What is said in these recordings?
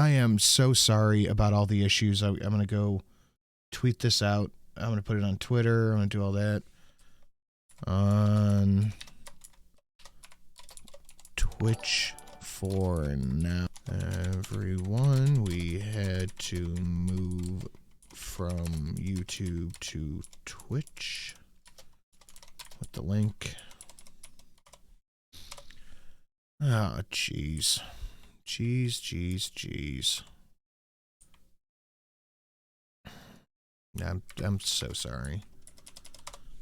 I am so sorry about all the issues. I'm going to go tweet this out. I'm going to put it on Twitter. I'm going to do all that on Twitch for now. Everyone, we had to move from YouTube to Twitch with the link. Oh, jeez. Jeez. I'm so sorry.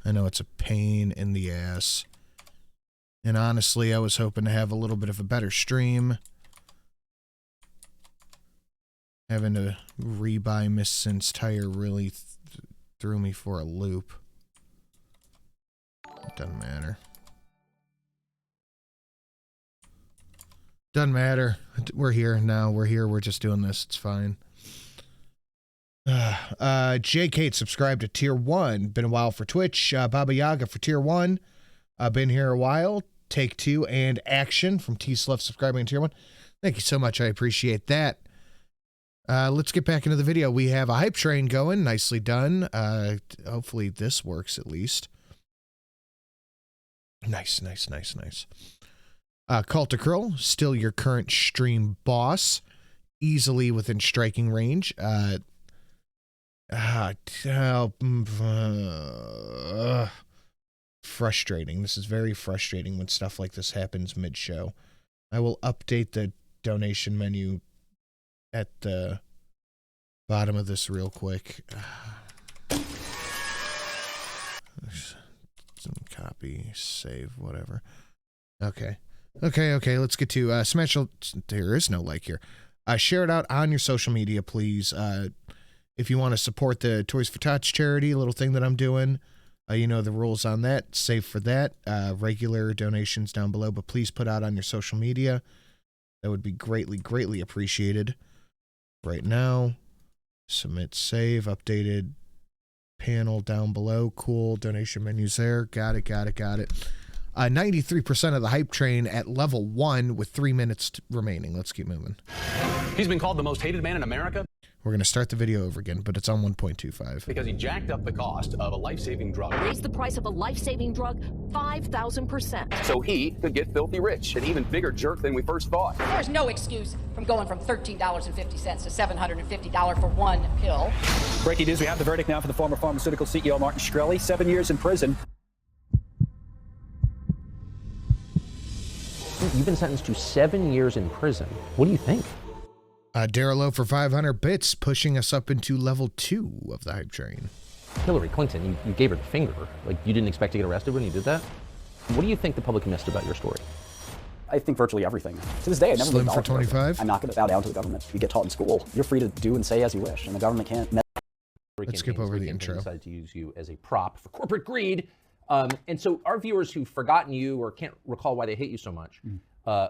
I know it's a pain in the ass. And honestly, I was hoping to have a little bit of a better stream. Having to rebuy Miss Sin's tire really threw me for a loop. It doesn't matter. Doesn't matter. We're here now. We're here. We're just doing this. It's fine. J. Kate subscribed to Tier 1. Been a while for Twitch. Baba Yaga for Tier 1. Been here a while. Take 2 and Action from T-Sluff subscribing to Tier 1. Thank you so much. I appreciate that. Let's get back into the video. We have a hype train going. Nicely done. Hopefully this works at least. Nice. Cult to Curl, still your current stream boss. Easily within striking range. Frustrating. This is very frustrating when stuff like this happens mid-show. I will update the donation menu at the bottom of this real quick. Some copy, save, whatever. Okay, let's get to smash. There is no like here. Share it out on your social media, please. If you want to support the Toys for Tots charity, a little thing that I'm doing, you know the rules on that. Save for that. Regular donations down below, but please put out on your social media. That would be greatly appreciated. Right now, submit, save, updated panel down below. Cool. Donation menus there. Got it. 93% of the hype train at level 1 with 3 minutes remaining. Let's keep moving. He's been called the most hated man in America. We're going to start the video over again, but it's on 1.25. Because he jacked up the cost of a life-saving drug. Raised the price of a life-saving drug 5,000%. So he could get filthy rich, an even bigger jerk than we first thought. There's no excuse from going from $13.50 to $750 for one pill. Breaking news, we have the verdict now for the former pharmaceutical CEO Martin Shkreli, 7 years in prison. You've been sentenced to 7 years in prison. What do you think? Darla for 500 bits, pushing us up into level 2 of the hype train. Hillary Clinton, you gave her the finger. Like, you didn't expect to get arrested when you did that? What do you think the public missed about your story? I think virtually everything. To this day, I never Slim for 25. I'm not going to bow down to the government. You get taught in school. You're free to do and say as you wish, and the government can't. Let's skip over the intro. Decided to use you as a prop for corporate greed. And so our viewers who've forgotten you or can't recall why they hate you so much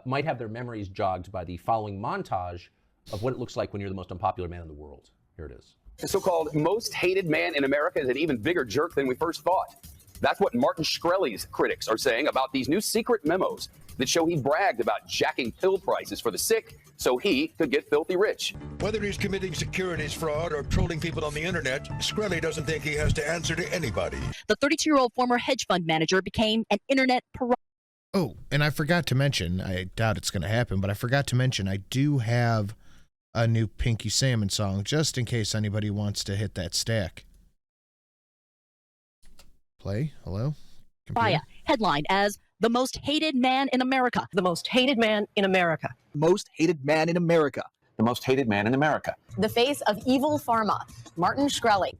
might have their memories jogged by the following montage of what it looks like when you're the most unpopular man in the world. Here it is. The so-called most hated man in America is an even bigger jerk than we first thought. That's what Martin Shkreli's critics are saying about these new secret memos that show he bragged about jacking pill prices for the sick so he could get filthy rich. Whether he's committing securities fraud or trolling people on the internet, Shkreli doesn't think he has to answer to anybody. The 32-year-old former hedge fund manager became an internet pariah. Oh, and I forgot to mention, I doubt it's going to happen, but I forgot to mention I do have a new Pinky Salmon song, just in case anybody wants to hit that stack. Play. Hello? Computer. Headlined as the most hated man in America. The most hated man in America. Most hated man in America. The most hated man in America. The face of evil pharma, Martin Shkreli.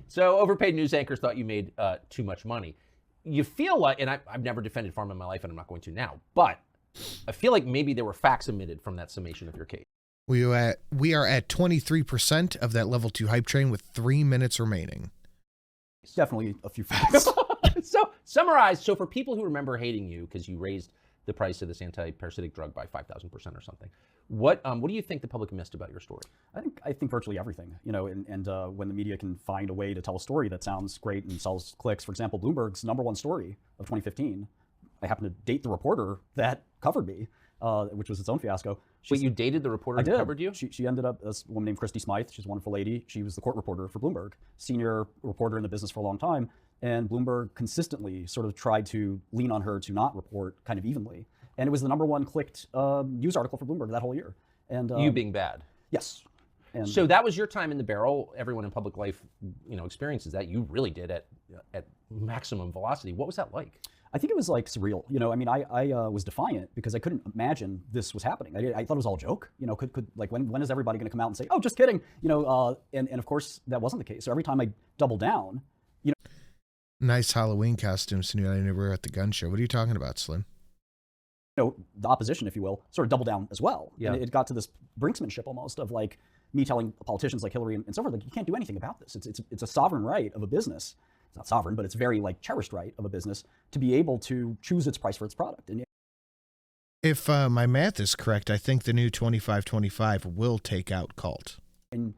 So overpaid news anchors thought you made too much money. You feel like, and I've never defended pharma in my life, and I'm not going to now, but I feel like maybe there were facts omitted from that summation of your case. We are at 23% of that level 2 hype train with 3 minutes remaining. It's definitely a few facts. So summarize. So for people who remember hating you because you raised the price of this anti-parasitic drug by 5,000% or something, what do you think the public missed about your story? I think virtually everything. You know, and when the media can find a way to tell a story that sounds great and sells clicks. For example, Bloomberg's #1 story of 2015. I happen to date the reporter that covered me. which was its own fiasco. Wait, you dated the reporter I who did. covered you? She ended up as a woman named Christy Smythe. She's a wonderful lady. She was the court reporter for Bloomberg, senior reporter in the business for a long time. And Bloomberg consistently sort of tried to lean on her to not report kind of evenly. And it was the #1 clicked news article for Bloomberg that whole year. And You being bad. yes. And So that was your time in the barrel. Everyone in public life, experiences that. You really did at maximum velocity. What was that like? I think it was like surreal. I mean, I was defiant because I couldn't imagine this was happening. I thought it was all a joke. Could like when is everybody going to come out and say, "Oh, just kidding"? And of course that wasn't the case. So every time I doubled down, Nice Halloween costumes I never were at the gun show. What are you talking about, Slim? the opposition, if you will, sort of doubled down as well. Yeah. And it got to this brinksmanship almost of like me telling politicians like Hillary and so forth, like, you can't do anything about this. It's a sovereign right of a business. It's not sovereign, but it's very like cherished right of a business to be able to choose its price for its product. And If my math is correct, I think the new 2525 will take out cult. And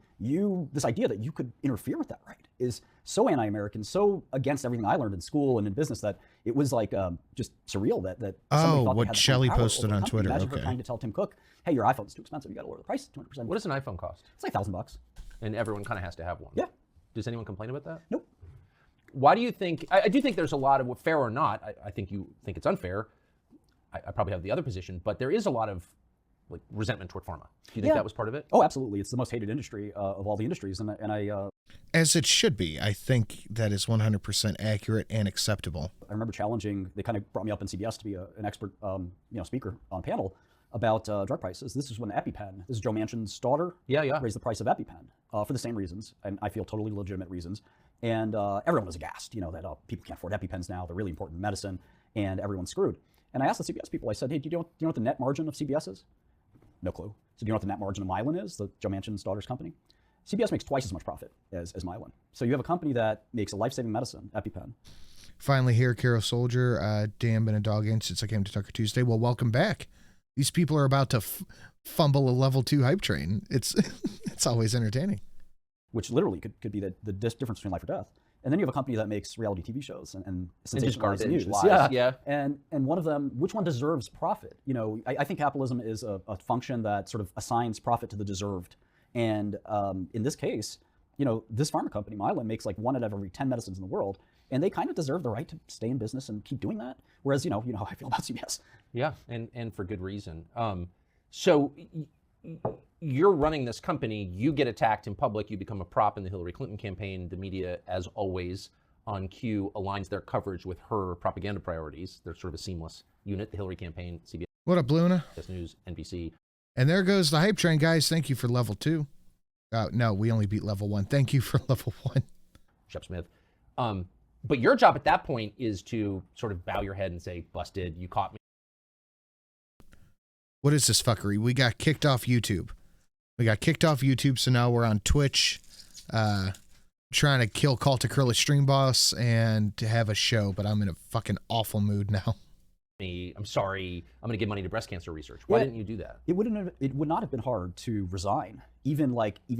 this idea that you could interfere with that right is so anti-American, so against everything I learned in school and in business that it was like just surreal that somebody thought they what had the Shelley power posted over the on company. Twitter. Imagine her Okay. trying to tell Tim Cook, hey, your iPhone's too expensive. You got to lower the price 200%. What does an iPhone cost? It's like $1,000. And everyone kind of has to have one. Yeah. Does anyone complain about that? Nope. Why do you think, I do think there's a lot of, fair or not, I think you think it's unfair. I probably have the other position, but there is a lot of like resentment toward pharma. Do you think Yeah. that was part of it? Oh, absolutely. It's the most hated industry of all the industries. And I As it should be. I think that is 100% accurate and acceptable. remember challenging, they kind of brought me up in CBS to be an expert speaker on a panel about drug prices. This is when EpiPen, this is Joe Manchin's daughter, Yeah. raised the price of EpiPen for the same reasons, and I feel totally legitimate reasons. And everyone was aghast, that people can't afford EpiPens now. They're really important medicine, and everyone's screwed. And I asked the CBS people, I said, hey, do you know what the net margin of CBS is? No clue. So do you know what the net margin of Mylan is, the Joe Manchin's daughter's company? CBS makes twice as much profit as Mylan. So you have a company that makes a life-saving medicine, EpiPen. Finally here, Carol Soldier. Damn, been a dog in since I came to Tucker Tuesday. Well, welcome back. These people are about to fumble a level 2 hype train. It's it's always entertaining. Which literally could be the difference between life or death. And then you have a company that makes reality TV shows and sensationalized garbage, news. lies, yeah. And one of them, which one deserves profit? I think capitalism is a function that sort of assigns profit to the deserved. And in this case, this pharma company, Mylan, makes like 1 out of every 10 medicines in the world, and they kind of deserve the right to stay in business and keep doing that. Whereas, how I feel about CBS. Yeah, and for good reason. So you're running this company, you get attacked in public, you become a prop in the Hillary Clinton campaign. The media, as always, on cue, aligns their coverage with her propaganda priorities. They're sort of a seamless unit, the Hillary campaign, CBS What up, Luna? News, NBC. And there goes the hype train, guys. Thank you for level 2. No, we only beat level 1. Thank you for level 1. Shep Smith. But your job at that point is to sort of bow your head and say, busted, you caught me. What is this fuckery? We got kicked off YouTube. So now we're on Twitch, trying to kill Cult to Curly Stream Boss and to have a show, but I'm in a fucking awful mood now. I'm sorry, I'm going to give money to breast cancer research. Why didn't you do that? It would not have been hard to resign, even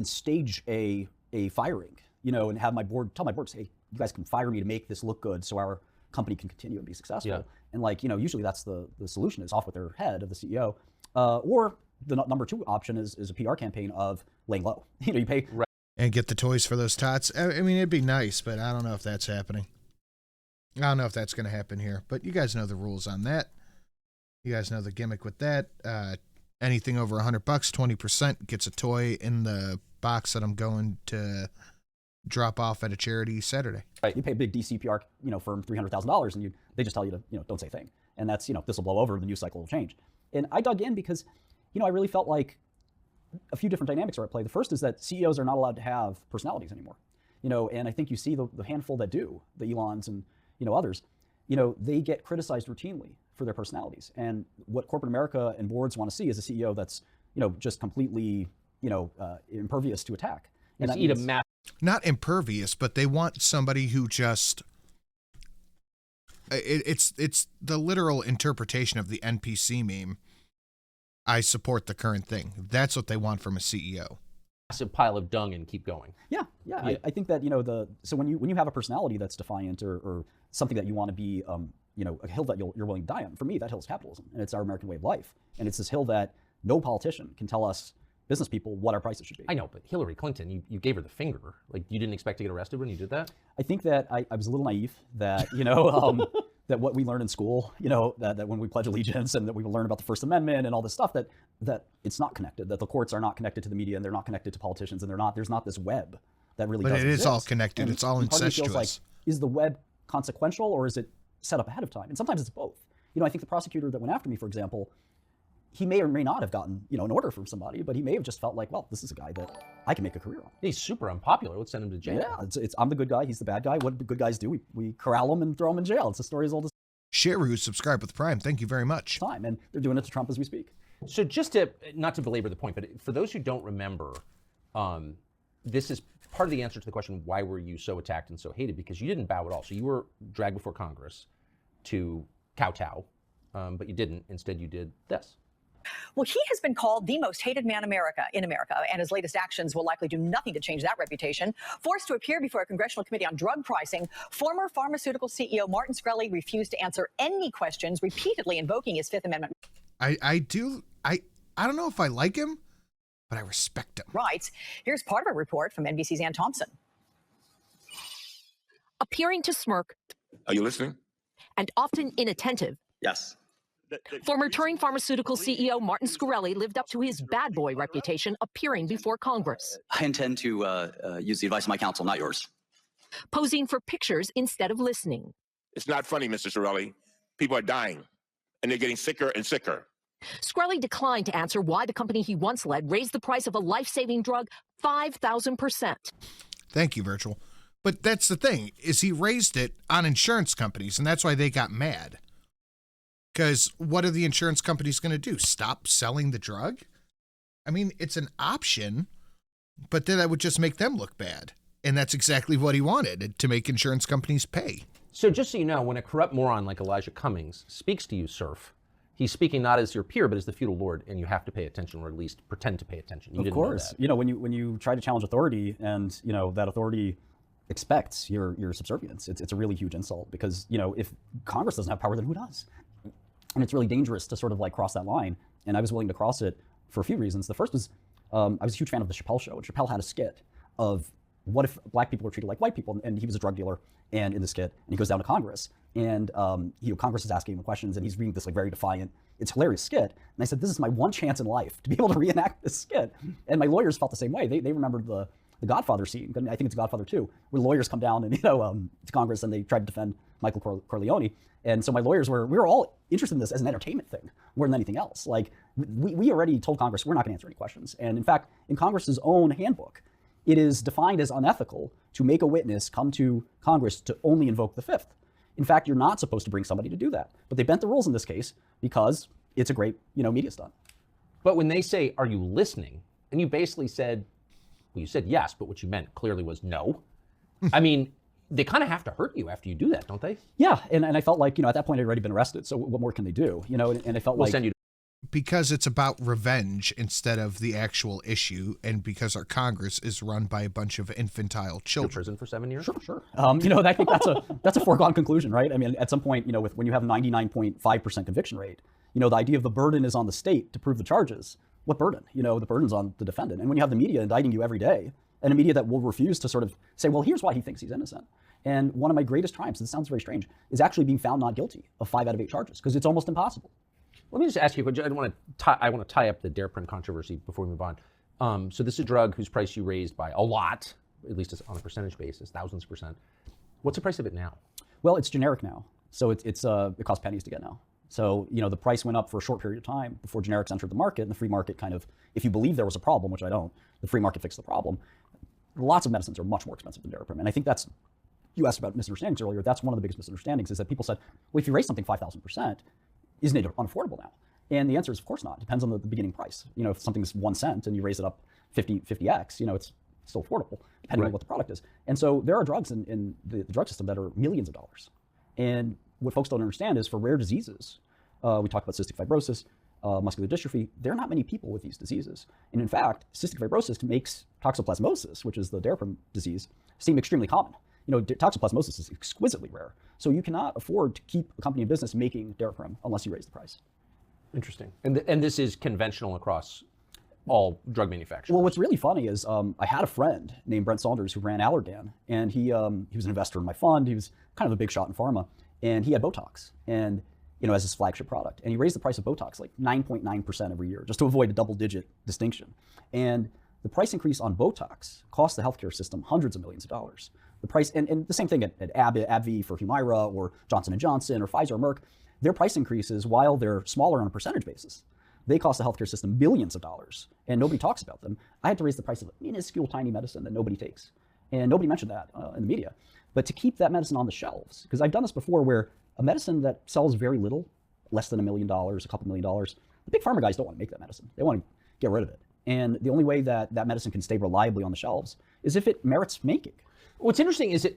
stage a firing, and have my board tell my board, say, hey, you guys can fire me to make this look good so our company can continue and be successful. Yeah. And usually that's the solution is off with their head of the CEO. Or the number 2 option is a PR campaign of laying low. You pay. Right. And get the toys for those tots. I mean, it'd be nice, but I don't know if that's happening. I don't know if that's going to happen here, but you guys know the rules on that. You guys know the gimmick with that. Anything over $100, 20% gets a toy in the box that I'm going to drop off at a charity Saturday. Right. You pay a big DC PR, firm $300,000, and they just tell you to, don't say a thing. And that's, this will blow over, the news cycle will change. And I dug in because, I really felt like a few different dynamics are at play. The first is that CEOs are not allowed to have personalities anymore. And I think you see the handful that do, the Elons and, others, they get criticized routinely for their personalities. And what corporate America and boards want to see is a CEO that's, just completely, impervious to attack. And that means, not impervious, but they want somebody who just, it's the literal interpretation of the NPC meme. I support the current thing. That's what they want from a CEO. Massive pile of dung and keep going. Yeah. I think that, so when you have a personality that's defiant or something that you want to be a hill that you're willing to die on. For me, that hill is capitalism, and it's our American way of life. And it's this hill that no politician can tell us, business people, what our prices should be. I know, but Hillary Clinton, you gave her the finger. Like, you didn't expect to get arrested when you did that? I think that I was a little naive that, that what we learned in school, that when we pledge allegiance and that we learn about the First Amendment and all this stuff, that it's not connected, that the courts are not connected to the media and they're not connected to politicians and there's not this web that really does exist. But it is all connected. And it's all incestuous. Feels like, is the web consequential or is it set up ahead of time? And sometimes it's both. I think the prosecutor that went after me, for example, he may or may not have gotten, an order from somebody, but he may have just felt like, well, this is a guy that I can make a career on. He's super unpopular. Let's send him to jail. Yeah, I'm the good guy. He's the bad guy. What do good guys do? We corral him and throw him in jail. It's the story as old as Sheru, subscribe with Prime. Thank you very much. time, and they're doing it to Trump as we speak. So just to, not to belabor the point, but for those who don't remember, this is part of the answer to the question, why were you so attacked and so hated? Because you didn't bow at all. So you were dragged before Congress to kowtow, but you didn't. Instead, you did this. Well, he has been called the most hated man in America, and his latest actions will likely do nothing to change that reputation. Forced to appear before a congressional committee on drug pricing, former pharmaceutical CEO Martin Shkreli refused to answer any questions, repeatedly invoking his Fifth Amendment. I don't know if I like him, but I respect him. Rights. Here's part of a report from NBC's Ann Thompson. Appearing to smirk Are you listening? and often inattentive, Yes. former touring pharmaceutical CEO Martin Shkreli lived up to his bad boy reputation appearing before Congress, I intend to use the advice of my counsel, not yours. posing for pictures instead of listening. It's not funny, Mr. Shkreli. People are dying, and they're getting sicker and sicker. Shkreli declined to answer why the company he once led raised the price of a life-saving drug 5,000%. Thank you, Virtual. But that's the thing, is he raised it on insurance companies, and that's why they got mad. Because what are the insurance companies going to do? Stop selling the drug? I mean, it's an option, but then that would just make them look bad. And that's exactly what he wanted, to make insurance companies pay. So just so you know, when a corrupt moron like Elijah Cummings speaks to you, Surf, he's speaking not as your peer, but as the feudal lord, and you have to pay attention, or at least pretend to pay attention. You Of didn't course. know that. When you try to challenge authority and, that authority expects your subservience, it's a really huge insult because, if Congress doesn't have power, then who does? And it's really dangerous to sort of cross that line. And I was willing to cross it for a few reasons. The first was I was a huge fan of the Chappelle show, and Chappelle had a skit of what if black people were treated like white people, and he was a drug dealer, and in the skit, and he goes down to Congress, and Congress is asking him questions, and he's reading this very defiant, it's a hilarious skit. And I said, this is my one chance in life to be able to reenact this skit. And my lawyers felt the same way. They remembered the Godfather scene. I think it's Godfather 2, where lawyers come down and to Congress and they tried to defend Michael Corleone. And so my lawyers we were all interested in this as an entertainment thing more than anything else. We already told Congress we're not going to answer any questions. And in fact, in Congress's own handbook, it is defined as unethical to make a witness come to Congress to only invoke the Fifth. In fact, you're not supposed to bring somebody to do that. But they bent the rules in this case because it's a great, media stunt. But when they say, are you listening? And you basically said, well, you said yes, but what you meant clearly was no. I mean, they kind of have to hurt you after you do that, don't they? Yeah, and I felt like, at that point I'd already been arrested, so what more can they do? And I felt We'll like... send you because it's about revenge instead of the actual issue, and because our Congress is run by a bunch of infantile to children. prison for 7 years. Sure. I think that's a foregone conclusion, right? I mean, at some point, when you have a 99.5% conviction rate, the idea of the burden is on the state to prove the charges. What burden? The burden's on the defendant. And when you have the media indicting you every day, and a media that will refuse to sort of say, well, here's why he thinks he's innocent. And one of my greatest triumphs, and this sounds very strange, is actually being found not guilty of 5 out of 8 charges, because it's almost impossible. Let me just ask you, I want to tie up the Dare print controversy before we move on. So this is a drug whose price you raised by a lot, at least on a percentage basis, thousands of percent. What's the price of it now? Well, it's generic now. So it costs pennies to get now. So, the price went up for a short period of time before generics entered the market, and the free market kind of, if you believe there was a problem, which I don't, the free market fixed the problem. Lots of medicines are much more expensive than Daraprim. And I think you asked about misunderstandings earlier, that's one of the biggest misunderstandings, is that people said, well, if you raise something 5,000%, isn't it unaffordable now? And the answer is, of course not. It depends on the beginning price. If something's 1 cent and you raise it up 50x, it's still affordable, depending on what the product is. And so there are drugs in the drug system that are millions of dollars. And what folks don't understand is for rare diseases, we talked about cystic fibrosis, muscular dystrophy, there are not many people with these diseases. And in fact, cystic fibrosis makes toxoplasmosis, which is the Daraprim disease, seem extremely common. Toxoplasmosis is exquisitely rare. So you cannot afford to keep a company in business making Daraprim unless you raise the price. Interesting. And this is conventional across all drug manufacturers. Well, what's really funny is I had a friend named Brent Saunders who ran Allergan, and he was an investor in my fund. He was kind of a big shot in pharma, and he had Botox, and as his flagship product. And he raised the price of Botox like 9.9% every year just to avoid a double-digit distinction. And the price increase on Botox cost the healthcare system hundreds of millions of dollars. The price, and the same thing at AbbVie for Humira, or Johnson & Johnson, or Pfizer, or Merck, their price increases, while they're smaller on a percentage basis, they cost the healthcare system billions of dollars, and nobody talks about them. I had to raise the price of a minuscule, tiny medicine that nobody takes, and nobody mentioned that in the media. But to keep that medicine on the shelves, because I've done this before, where a medicine that sells very little, less than $1 million, a couple $1 million, the big pharma guys don't want to make that medicine. They want to get rid of it. And the only way that that medicine can stay reliably on the shelves is if it merits making. What's interesting is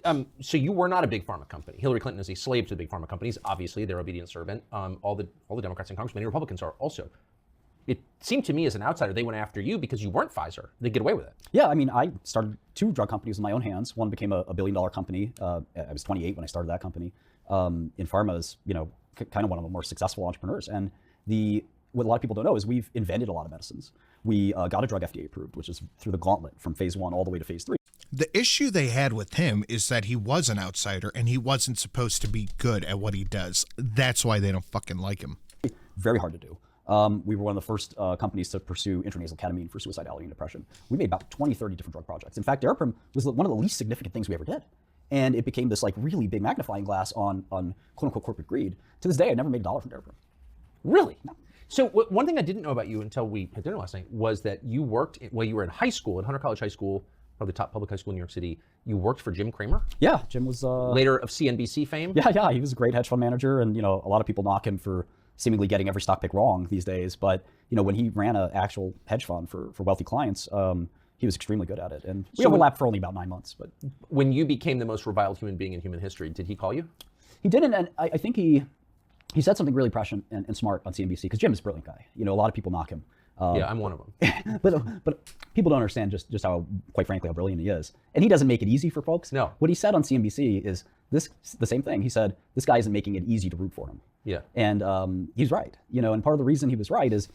so you were not a big pharma company. Hillary Clinton is a slave to the big pharma companies. Obviously, they're obedient servant. All the Democrats in Congress, many Republicans are also. It seemed to me as an outsider, they went after you because you weren't Pfizer. They get away with it. Yeah, I mean, I started 2 drug companies in my own hands. One became a $1 billion company. I was 28 when I started that company. In pharma is, kind of one of the more successful entrepreneurs. And what a lot of people don't know is we've invented a lot of medicines. We got a drug FDA approved, which is through the gauntlet from phase 1 all the way to phase 3. The issue they had with him is that he was an outsider and he wasn't supposed to be good at what he does. That's why they don't fucking like him. Very hard to do. We were one of the first companies to pursue intranasal ketamine for suicidality and depression. We made about 20, 30 different drug projects. In fact, Daraprim was one of the least significant things we ever did. And it became this like really big magnifying glass on quote unquote corporate greed. To this day, I never made $1 from Daraprim. Really? No. So one thing I didn't know about you until we had dinner last night was that you worked, you were in high school, at Hunter College High School, probably the top public high school in New York City. You worked for Jim Cramer? Yeah, Jim was... later of CNBC fame? Yeah, he was a great hedge fund manager, and a lot of people knock him for seemingly getting every stock pick wrong these days. But when he ran an actual hedge fund for wealthy clients, he was extremely good at it. And we overlapped for only about 9 months. But when you became the most reviled human being in human history, did he call you? He didn't, and I think he said something really prescient and smart on CNBC, because Jim is a brilliant guy. A lot of people knock him. Yeah, I'm one of them. but people don't understand just how, quite frankly, how brilliant he is. And he doesn't make it easy for folks. No. What he said on CNBC is the same thing. He said, this guy isn't making it easy to root for him. Yeah. And he's right. And part of the reason he was right is,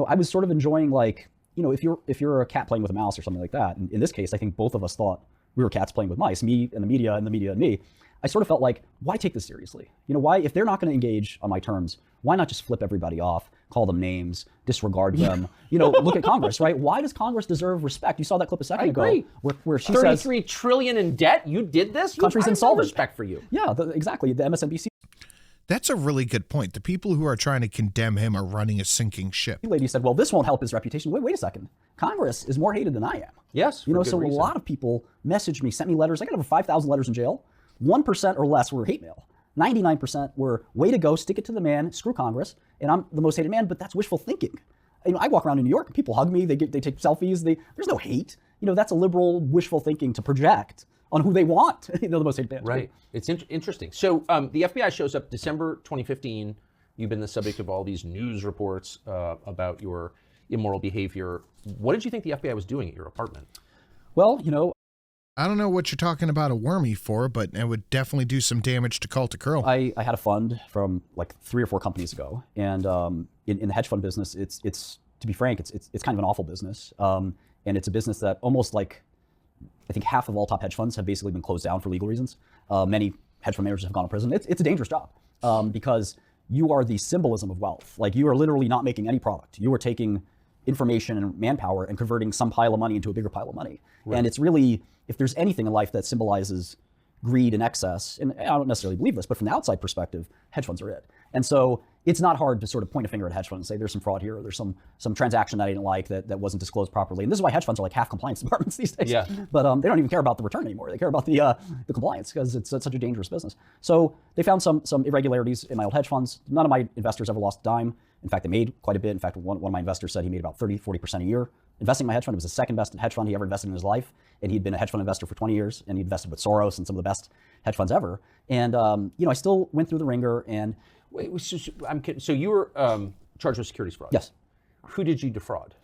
I was sort of enjoying, like, if you're a cat playing with a mouse or something like that. In this case, I think both of us thought we were cats playing with mice, me and the media and me. I sort of felt like, why take this seriously? Why, if they're not going to engage on my terms, why not just flip everybody off, call them names, disregard them? Look at Congress, right? Why does Congress deserve respect? You saw that clip a second ago where she says, 33 trillion in debt. You did this. Country's insolvent. Respect for you. Yeah, exactly. The MSNBC. That's a really good point. The people who are trying to condemn him are running a sinking ship. The lady said, well, this won't help his reputation. Wait a second. Congress is more hated than I am. Yes. So a lot of people messaged me, sent me letters. I got over 5,000 letters in jail. 1% or less were hate mail. 99% were, way to go, stick it to the man, screw Congress, and I'm the most hated man, but that's wishful thinking. I walk around in New York and people hug me, they take selfies, there's no hate. That's a liberal wishful thinking to project on who they want, the most hated man. Right. It's interesting. So the FBI shows up December 2015. You've been the subject of all these news reports about your immoral behavior. What did you think the FBI was doing at your apartment? Well, I don't know what you're talking about a wormy for, but it would definitely do some damage to Cult of Curl. I had a fund from like 3 or 4 companies ago, and in the hedge fund business, it's to be frank, it's kind of an awful business, and it's a business that almost like, I think half of all top hedge funds have basically been closed down for legal reasons. Many hedge fund managers have gone to prison. It's a dangerous job because you are the symbolism of wealth. Like, you are literally not making any product. You are taking information and manpower and converting some pile of money into a bigger pile of money. Right. And it's really, if there's anything in life that symbolizes greed and excess, and I don't necessarily believe this, but from the outside perspective, hedge funds are it. And so it's not hard to sort of point a finger at hedge funds and say there's some fraud here, or there's some transaction that I didn't like that wasn't disclosed properly. And this is why hedge funds are like half compliance departments these days. Yeah. But they don't even care about the return anymore. They care about the compliance, because it's such a dangerous business. So they found some irregularities in my old hedge funds. None of my investors ever lost a dime. In fact, they made quite a bit. In fact, one of my investors said he made about 30-40% a year investing in my hedge fund. It was the second best hedge fund he ever invested in his life. And he'd been a hedge fund investor for 20 years, and he invested with Soros and some of the best hedge funds ever. And I still went through the ringer. And wait, so you were charged with securities fraud? Yes. Who did you defraud?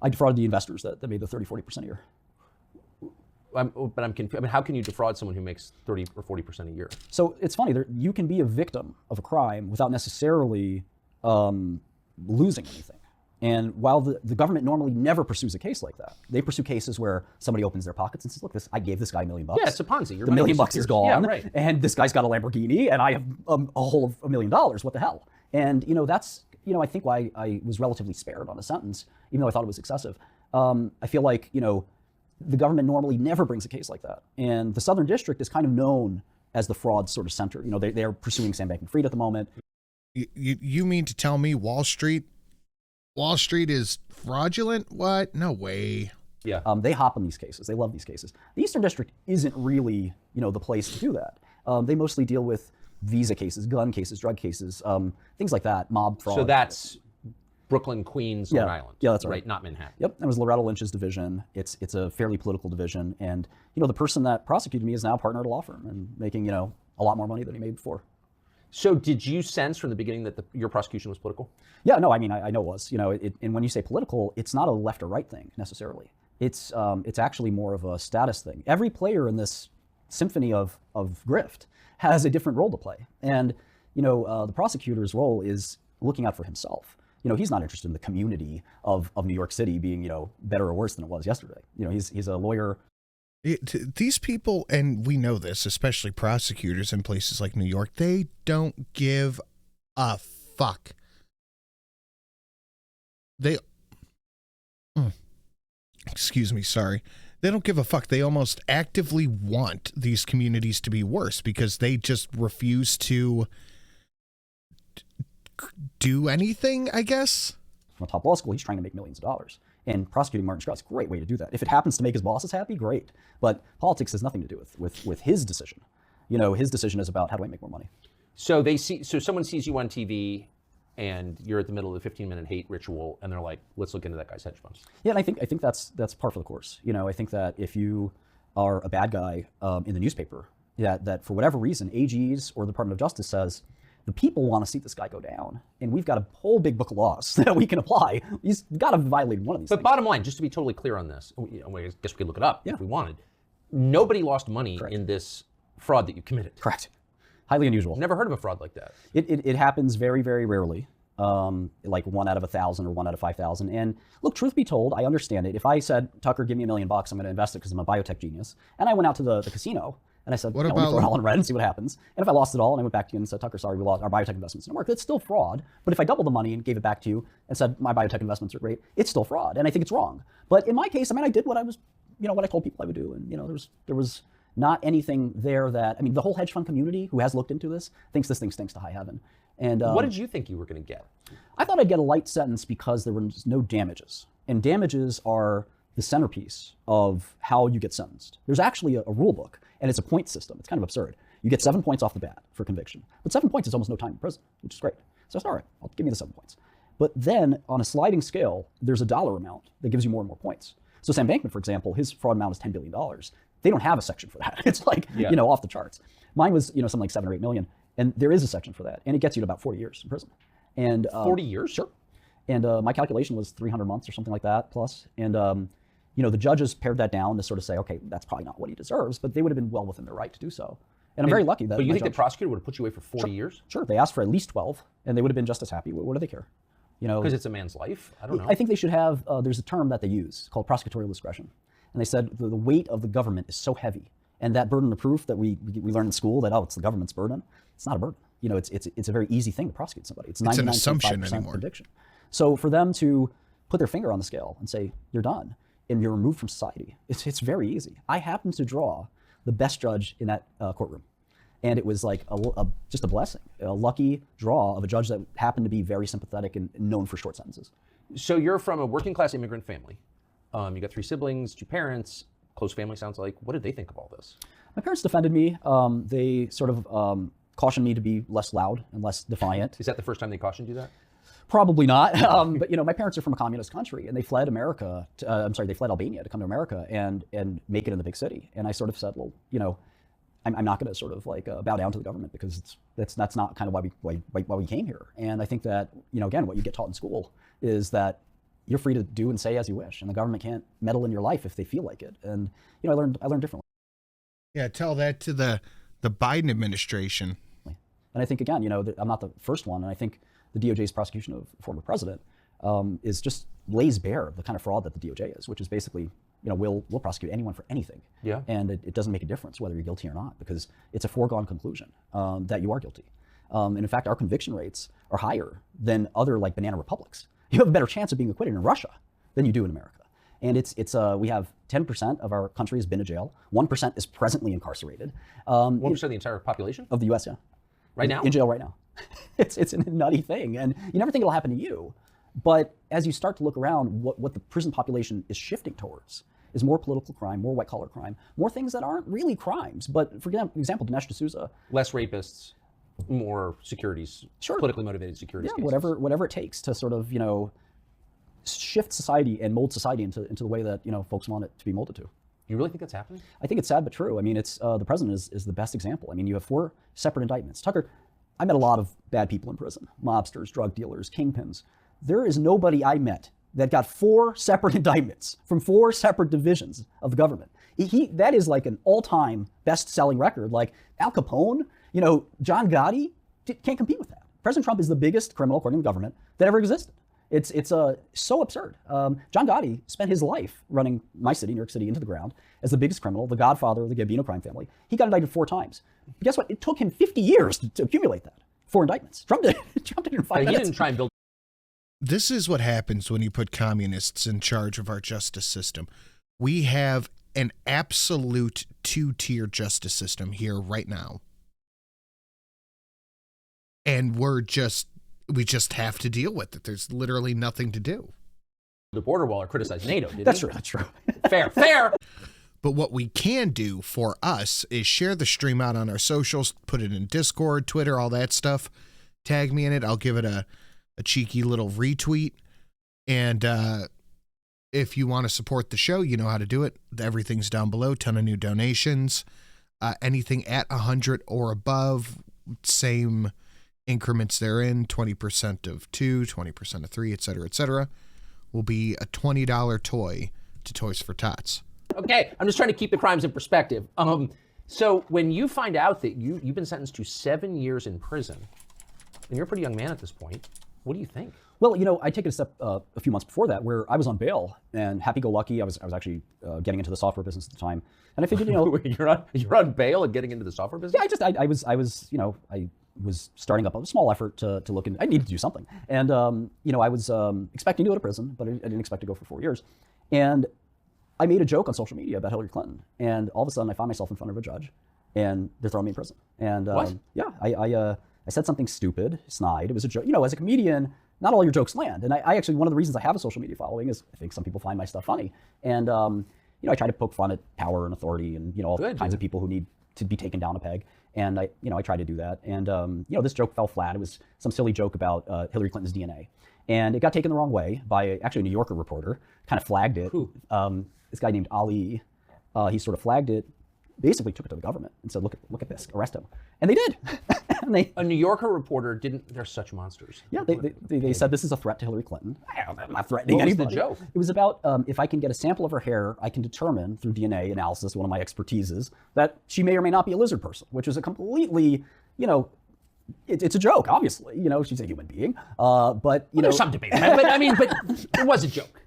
I defrauded the investors that made the 30-40% a year. But I'm confused. I mean, how can you defraud someone who makes 30 or 40% a year? So it's funny. You can be a victim of a crime without necessarily losing anything. And while the government normally never pursues a case like that, they pursue cases where somebody opens their pockets and says, "Look, I gave this guy $1 million. Yeah, it's a Ponzi. The $1 million is gone, and this guy's got a Lamborghini, and I have a whole of $1 million. What the hell?" And that's I think why I was relatively spared on a sentence, even though I thought it was excessive. I feel like the government normally never brings a case like that, and the Southern District is kind of known as the fraud sort of center. They're pursuing Sam Bankman-Fried at the moment. You mean to tell me Wall Street is fraudulent? What? No way. Yeah. They hop on these cases. They love these cases. The Eastern District isn't really, the place to do that. They mostly deal with visa cases, gun cases, drug cases, things like that, mob fraud. So that's Brooklyn, Queens, Long Island. Yeah, that's right. Not Manhattan. Yep. It was Loretta Lynch's division. It's a fairly political division, and the person that prosecuted me is now a partner at a law firm and making a lot more money than he made before. So did you sense from the beginning that your prosecution was political? Yeah, no, I mean, I know it was. And when you say political, it's not a left or right thing necessarily. It's actually more of a status thing. Every player in this symphony of grift has a different role to play. And, the prosecutor's role is looking out for himself. He's not interested in the community of New York City being, better or worse than it was yesterday. He's a lawyer. These people, and we know this, especially prosecutors in places like New York, they don't give a fuck. Excuse me, sorry. They don't give a fuck. They almost actively want these communities to be worse because they just refuse to do anything, I guess. From a top law school, he's trying to make millions of dollars. And prosecuting Martin Shkreli is a great way to do that. If it happens to make his bosses happy, great. But politics has nothing to do with his decision. His decision is about how do I make more money. So someone sees you on TV and you're at the middle of the 15-minute hate ritual and they're like, let's look into that guy's hedge funds. Yeah, and I think that's par for the course. I think that if you are a bad guy in the newspaper, that for whatever reason, AGs or the Department of Justice says, the people want to see this guy go down, and we've got a whole big book of laws that we can apply. He's got to violate one of these things. But bottom line, just to be totally clear on this, I guess we could look it up if we wanted. Nobody lost money in this fraud that you committed. Correct. Highly unusual. Never heard of a fraud like that. It happens very, very rarely, like 1 out of 1,000 or 1 out of 5,000. And look, truth be told, I understand it. If I said, Tucker, give me $1 million, I'm going to invest it because I'm a biotech genius, and I went out to the casino, and I said, let me throw it all in red and see what happens. And if I lost it all and I went back to you and said, Tucker, sorry, we lost our biotech investments didn't work, it's still fraud. But if I doubled the money and gave it back to you and said, my biotech investments are great, it's still fraud. And I think it's wrong. But in my case, I did what I was, what I told people I would do. And, there was not anything there that, the whole hedge fund community who has looked into this thinks this thing stinks to high heaven. And what did you think you were going to get? I thought I'd get a light sentence because there was no damages. And damages are the centerpiece of how you get sentenced. There's actually a rule book. And it's a point system. It's kind of absurd. You get 7 points off the bat for conviction. But 7 points is almost no time in prison, which is great. So it's all right, I'll give you the 7 points. But then on a sliding scale, there's a dollar amount that gives you more and more points. So Sam Bankman, for example, his fraud amount is $10 billion. They don't have a section for that. It's like, off the charts. Mine was, something like 7 or 8 million. And there is a section for that. And it gets you to about 40 years in prison. And 40 years? Sure. And my calculation was 300 months or something like that plus. And the judges pared that down to sort of say, okay, that's probably not what he deserves, but they would have been well within their right to do so. And I'm very lucky that. But you think the prosecutor would have put you away for 40 years? Sure. They asked for at least 12, and they would have been just as happy. What do they care? Because it's a man's life? I don't know. I think they should have, there's a term that they use called prosecutorial discretion. And they said the weight of the government is so heavy, and that burden of proof that we learn in school that, it's the government's burden. It's not a burden. It's a very easy thing to prosecute somebody. It's an assumption anymore. Conviction. So for them to put their finger on the scale and say, you're done, and you're removed from society, it's very easy. I happened to draw the best judge in that courtroom. And it was like just a blessing, a lucky draw of a judge that happened to be very sympathetic and known for short sentences. So you're from a working class immigrant family. You got 3 siblings, 2 parents, close family sounds like. What did they think of all this? My parents defended me. They sort of cautioned me to be less loud and less defiant. Is that the first time they cautioned you that? Probably not. But my parents are from a communist country, and they fled America. They fled Albania to come to America and make it in the big city. And I sort of said, well, I'm not going to sort of like bow down to the government because that's not kind of why we came here. And I think that again, what you get taught in school is that you're free to do and say as you wish, and the government can't meddle in your life if they feel like it. And I learned differently. Yeah, tell that to the Biden administration. And I think, again, I'm not the first one, and I think the DOJ's prosecution of the former president is just lays bare the kind of fraud that the DOJ is, which is basically, we'll prosecute anyone for anything. Yeah. And it doesn't make a difference whether you're guilty or not, because it's a foregone conclusion that you are guilty. And in fact, our conviction rates are higher than other like banana republics. You have a better chance of being acquitted in Russia than you do in America. And we have 10% of our country has been to jail. 1% is presently incarcerated. 1% of the entire population? Of the U.S., yeah. Right now? In jail right now. It's a nutty thing. And you never think it'll happen to you. But as you start to look around, what the prison population is shifting towards is more political crime, more white-collar crime, more things that aren't really crimes. But for example, Dinesh D'Souza. Less rapists, more securities, sure. Politically motivated securities cases. Whatever it takes to sort of, shift society and mold society into the way that, folks want it to be molded to. You really think that's happening? I think it's sad but true. I mean, it's the president is the best example. I mean, you have 4 separate indictments. Tucker, I met a lot of bad people in prison, mobsters, drug dealers, kingpins. There is nobody I met that got 4 separate indictments from 4 separate divisions of the government. That is like an all-time best-selling record. Like Al Capone, John Gotti can't compete with that. President Trump is the biggest criminal, according to the government, that ever existed. It's so absurd. John Gotti spent his life running my city, New York City, into the ground as the biggest criminal, the godfather of the Gambino crime family. He got indicted 4 times. But guess what? It took him 50 years to accumulate that. 4 indictments. Trump did it in 5 minutes. He didn't try and build. This is what happens when you put communists in charge of our justice system. We have an absolute 2-tier justice system here right now. And we just have to deal with it. There's literally nothing to do. The border wall or criticize NATO, didn't That's he? true. That's true. Fair. But what we can do for us is share the stream out on our socials, put it in Discord, Twitter, all that stuff. Tag me in it. I'll give it a cheeky little retweet. And if you want to support the show, you know how to do it. Everything's down below. Ton of new donations. Anything at 100 or above, same increments therein, 20% of 2, 20% of 3, etc., will be a $20 toy to Toys for Tots. Okay, I'm just trying to keep the crimes in perspective. So when you find out that you've been sentenced to 7 years in prison, and you're a pretty young man at this point, what do you think? Well, I take it a step a few months before that, where I was on bail and happy-go-lucky. I was actually getting into the software business at the time, and I figured, you're on bail and getting into the software business. Yeah, I was starting up a small effort to look in. I needed to do something, and I was expecting to go to prison, but I didn't expect to go for 4 years, and I made a joke on social media about Hillary Clinton, and all of a sudden I found myself in front of a judge, and they're throwing me in prison. And what? Yeah, I said something stupid, snide. It was a joke. As a comedian, not all your jokes land. And I actually, one of the reasons I have a social media following is I think some people find my stuff funny. And, I try to poke fun at power and authority and, all kinds of people who need to be taken down a peg. And I try to do that. And, this joke fell flat. It was some silly joke about Hillary Clinton's DNA. And it got taken the wrong way by actually a New Yorker reporter, kind of flagged it. Who? This guy named Ali, he sort of flagged it, basically took it to the government and said, look at this, arrest him. And they did. A New Yorker reporter didn't, they're such monsters. Yeah, they said this is a threat to Hillary Clinton. I'm not threatening anybody. What was the joke? It was about if I can get a sample of her hair, I can determine through DNA analysis, one of my expertises, that she may or may not be a lizard person, which is a completely, it's a joke, obviously. She's a human being. But, there's some debate. but it was a joke.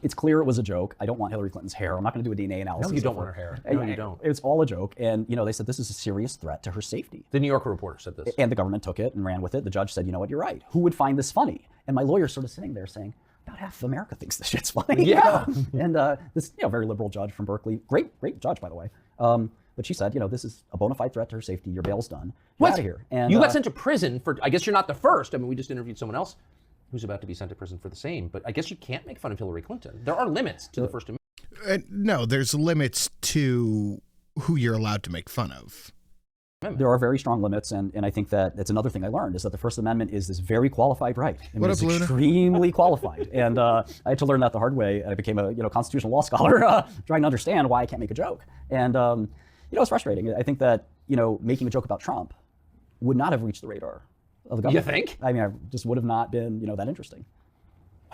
It's clear it was a joke. I don't want Hillary Clinton's hair. I'm not going to do a DNA analysis. No, you don't want her hair. No, you don't. It's all a joke. And, they said this is a serious threat to her safety. The New Yorker reporter said this. And the government took it and ran with it. The judge said, you know what, you're right. Who would find this funny? And my lawyer's sort of sitting there saying, about half of America thinks this shit's funny. Yeah. And this, very liberal judge from Berkeley, great judge, by the way. But she said, this is a bona fide threat to her safety. Your bail's done. You're out of here. And you got sent to prison for, I guess you're not the first. We just interviewed someone else who's about to be sent to prison for the same. But I guess you can't make fun of Hillary Clinton. There are limits to the First Amendment. No, there's limits to who you're allowed to make fun of. There are very strong limits, and I think that's another thing I learned, is that the First Amendment is this very qualified right. It's extremely qualified. And I had to learn that the hard way, and I became a constitutional law scholar trying to understand why I can't make a joke. And it's frustrating. I think that making a joke about Trump would not have reached the radar of the government. You think? I just would have not been that interesting.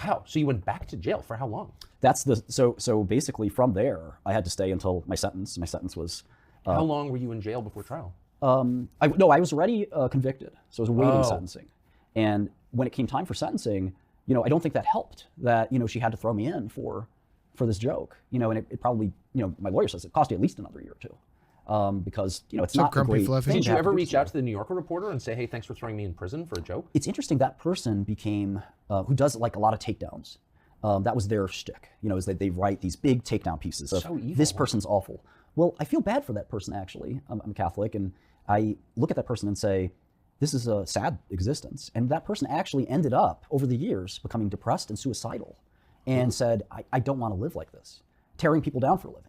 Wow. So you went back to jail for how long? That's the so basically from there I had to stay until my sentence. My sentence was. How long were you in jail before trial? I was already convicted, so I was awaiting sentencing. And when it came time for sentencing, I don't think that helped. That she had to throw me in for this joke. And it probably my lawyer says it cost you at least another year or two. Because it's not a great thing. Did you ever reach out to the New Yorker reporter and say, hey, thanks for throwing me in prison for a joke? It's interesting, that person became, who does like a lot of takedowns. That was their shtick, is that they write these big takedown pieces of this person's awful. Well, I feel bad for that person, actually. I'm Catholic, and I look at that person and say, this is a sad existence. And that person actually ended up, over the years, becoming depressed and suicidal and said, I don't want to live like this, tearing people down for a living.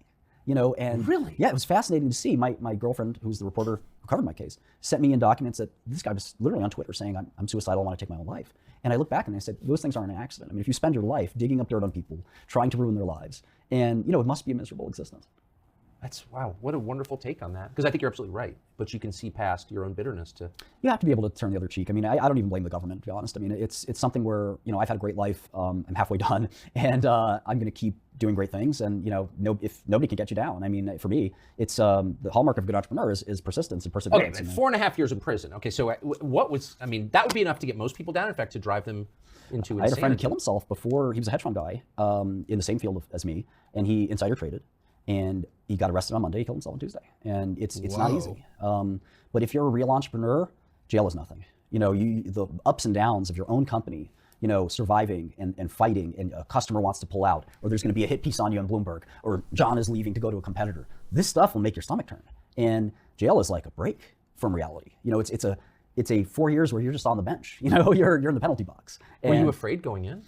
And really? Yeah, it was fascinating to see. My girlfriend, who's the reporter who covered my case, sent me in documents that this guy was literally on Twitter saying, I'm suicidal, I want to take my own life. And I look back and I said, those things aren't an accident. I mean, if you spend your life digging up dirt on people, trying to ruin their lives, and it must be a miserable existence. Wow, what a wonderful take on that. Because I think you're absolutely right, but you can see past your own bitterness to... You have to be able to turn the other cheek. I mean, I don't even blame the government, to be honest. I mean, it's something where, I've had a great life, I'm halfway done, and I'm going to keep doing great things, and, if nobody can get you down. I mean, for me, it's the hallmark of a good entrepreneur is persistence and perseverance. Okay, 4.5 years in prison. Okay, so what was, that would be enough to get most people down, in fact, to drive them into insanity. I had a friend kill himself before. He was a hedge fund guy in the same field as me, and he insider traded. And he got arrested on Monday, he killed himself on Tuesday. And it's not easy. But if you're a real entrepreneur, jail is nothing. The ups and downs of your own company, surviving and fighting, and a customer wants to pull out, or there's going to be a hit piece on you on Bloomberg, or John is leaving to go to a competitor. This stuff will make your stomach turn. And jail is like a break from reality. It's a 4 years where you're just on the bench. You're in the penalty box. Were you afraid going in?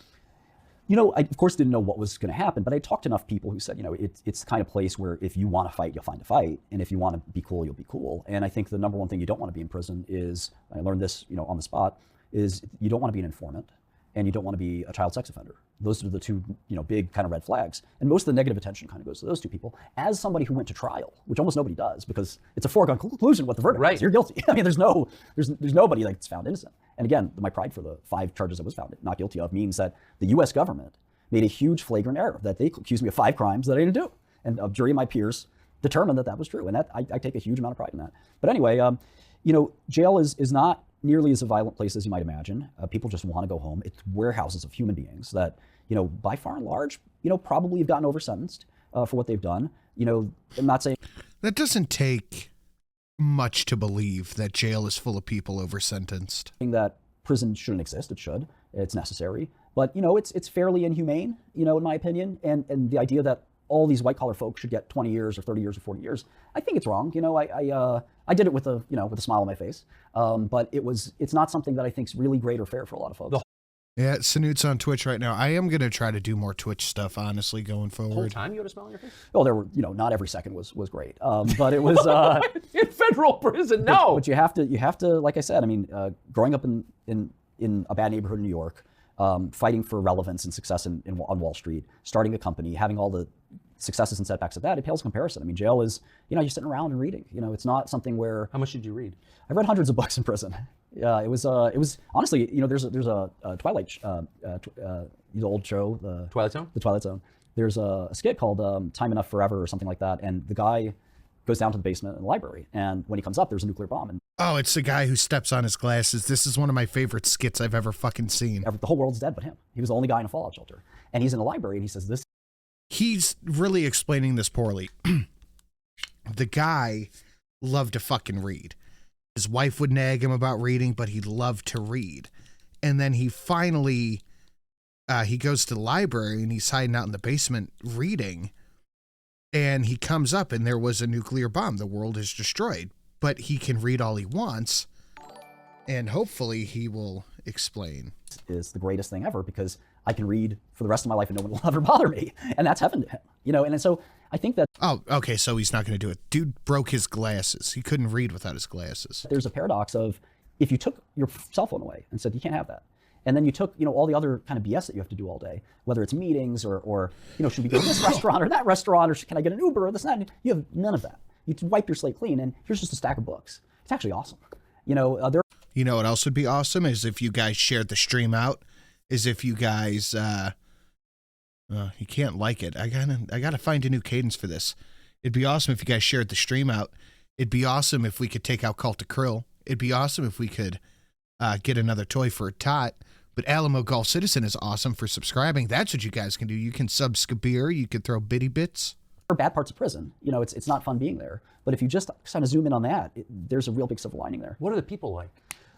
I of course didn't know what was going to happen, but I talked to enough people who said, it's the kind of place where if you want to fight, you'll find a fight, and if you want to be cool, you'll be cool. And I think the number one thing you don't want to be in prison is, I learned this, on the spot, is you don't want to be an informant, and you don't want to be a child sex offender. Those are the two, big kind of red flags. And most of the negative attention kind of goes to those two people. As somebody who went to trial, which almost nobody does, because it's a foregone conclusion what the verdict is. You're guilty. I mean, there's nobody that's found innocent. And again, my pride for the 5 charges I was found not guilty of means that the U.S. government made a huge flagrant error, that they accused me of 5 crimes that I didn't do. And a jury of my peers determined that was true. And that I take a huge amount of pride in that. But anyway, jail is not nearly as a violent place as you might imagine. People just want to go home. It's warehouses of human beings that, by far and large, probably have gotten over-sentenced for what they've done. I'm not saying... That doesn't take much to believe that jail is full of people over-sentenced. That prison shouldn't exist. It should. It's necessary. But, it's fairly inhumane, in my opinion. And the idea that all these white-collar folks should get 20 years or 30 years or 40 years, I think it's wrong. I did it with a smile on my face. But it's not something that I think is really great or fair for a lot of folks. Yeah, Sanut's on Twitch right now. I am going to try to do more Twitch stuff, honestly, going forward. The whole time you had a smile on your face? Oh, there were, not every second was great. But it was... in federal prison, no! But you have to, like I said, I mean, growing up in a bad neighborhood in New York, fighting for relevance and success on Wall Street, starting a company, having all the successes and setbacks of that, it pales in comparison. I mean, jail is, you're sitting around and reading. It's not something where... How much did you read? I read hundreds of books in prison. It was honestly, there's a Twilight, the old show, the Twilight Zone. The Twilight Zone. There's a skit called Time Enough Forever or something like that, and the guy goes down to the basement in the library, and when he comes up, there's a nuclear bomb. And oh, it's the guy who steps on his glasses. This is one of my favorite skits I've ever fucking seen. The whole world's dead but him. He was the only guy in a fallout shelter, and he's in the library, and he says this. He's really explaining this poorly. The guy loved to fucking read. His wife would nag him about reading, but he loved to read. And then he finally, he goes to the library and he's hiding out in the basement reading. And he comes up and there was a nuclear bomb. The world is destroyed. But he can read all he wants. And hopefully he will explain. Is the greatest thing ever because I can read for the rest of my life and no one will ever bother me. And that's heaven to him. And so I think that... Oh, okay, so he's not going to do it. Dude broke his glasses. He couldn't read without his glasses. There's a paradox of if you took your cell phone away and said, you can't have that. And then you took, all the other kind of BS that you have to do all day, whether it's meetings or should we go to this restaurant or that restaurant, or can I get an Uber or this and that? You have none of that. You wipe your slate clean and here's just a stack of books. It's actually awesome. You know what else would be awesome is if you guys shared the stream out is if you guys, you can't like it. I gotta find a new cadence for this. It'd be awesome if you guys shared the stream out. It'd be awesome if we could take out Cult of Krill. It'd be awesome if we could get another toy for a tot. But Alamo Golf Citizen is awesome for subscribing. That's what you guys can do. You can subscribe. You can throw bitty bits. Or bad parts of prison. You know, it's not fun being there. But if you just kind of zoom in on that, there's a real big silver lining there. What are the people like?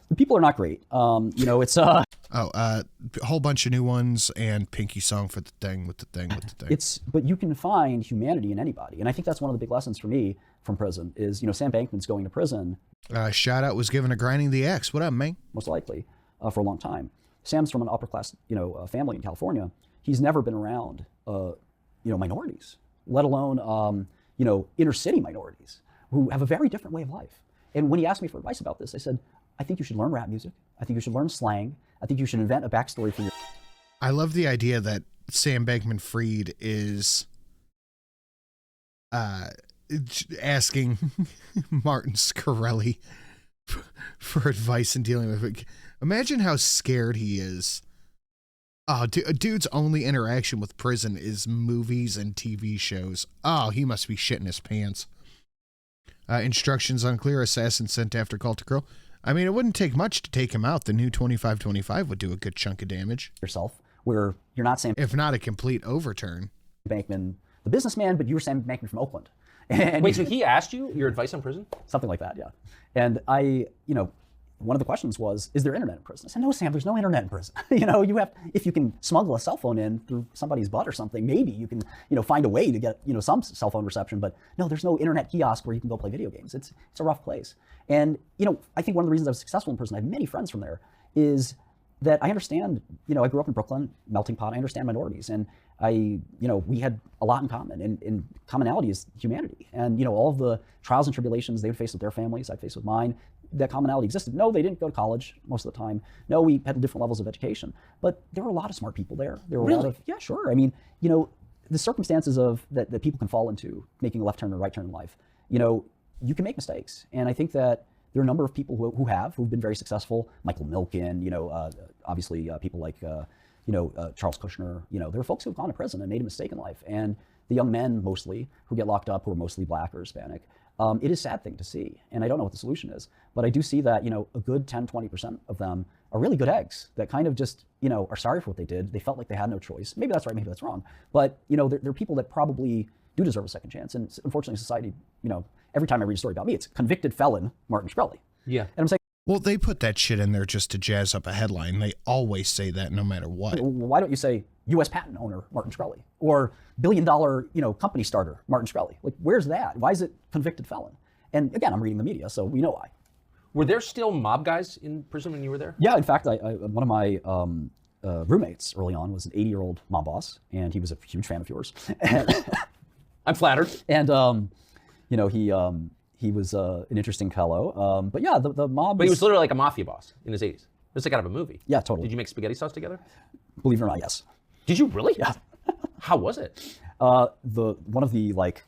The people are not great. You know, it's a whole bunch of new ones and Pinky song for the thing with the thing. But you can find humanity in anybody, and I think that's one of the big lessons for me from prison is, you know, Sam Bankman's going to prison. Shout out was given to Grinding the Axe. What up, man? Most likely for a long time. Sam's from an upper class, you know, family in California. He's never been around, you know, minorities, let alone, you know, inner city minorities who have a very different way of life. And when he asked me for advice about this, I said, I think you should learn rap music. I think you should learn slang. I think you should invent a backstory for your. I love the idea that Sam Bankman-Fried is asking Martin Shkreli for advice in dealing with it. Imagine how scared he is. Oh, dude's only interaction with prison is movies and TV shows. Oh, he must be shitting his pants. Instructions unclear. Assassin sent after Cult of Krill. I mean, it wouldn't take much to take him out. The new 2525 would do a good chunk of damage. Yourself, where you're not Sam. If not a complete overturn. Bankman, the businessman, but you were Sam Bankman from Oakland. And wait, so he asked you your advice on prison? Something like that, yeah. And you know, one of the questions was, is there internet in prison? I said, no, Sam, there's no internet in prison. You know, you have, if you can smuggle a cell phone in through somebody's butt or something, maybe you can, you know, find a way to get, you know, some cell phone reception, but no, there's no internet kiosk where you can go play video games. It's a rough place. And, you know, I think one of the reasons I was successful in prison, I have many friends from there, is that I understand, you know, I grew up in Brooklyn, melting pot, I understand minorities, and you know, we had a lot in common, and commonality is humanity. And, you know, all of the trials and tribulations they would face with their families, I'd face with mine, that commonality existed. No, they didn't go to college most of the time. No, we had different levels of education, but there were a lot of smart people there. There were a lot of, yeah, sure. I mean, you know, the circumstances of that people can fall into, making a left turn or right turn in life, you know, you can make mistakes. And I think that there are a number of people who've been very successful. Michael Milken, you know, obviously people like, you know, Charles Kushner, you know, there are folks who have gone to prison and made a mistake in life. And the young men mostly who get locked up, who are mostly black or Hispanic, it is a sad thing to see. And I don't know what the solution is, but I do see that, you know, a good 10, 20% of them are really good eggs that kind of just, you know, are sorry for what they did. They felt like they had no choice. Maybe that's right, maybe that's wrong. But, you know, there are people that probably do deserve a second chance. And unfortunately, society, you know, every time I read a story about me, it's convicted felon Martin Shkreli. Yeah. And I'm saying, well, they put that shit in there just to jazz up a headline. They always say that no matter what. Why don't you say U.S. patent owner Martin Shkreli or billion-dollar, you know, company starter Martin Shkreli? Like, where's that? Why is it convicted felon? And again, I'm reading the media, so we know why. Were there still mob guys in prison when you were there? Yeah, in fact, one of my roommates early on was an 80-year-old mob boss, and he was a huge fan of yours. I'm flattered. And you know, he was an interesting fellow. But yeah, the mob. But he was literally like a mafia boss in his 80s. It's like out of a movie. Yeah, totally. Did you make spaghetti sauce together? Believe it or not, yes. Did you really? Yeah. How was it? One of the like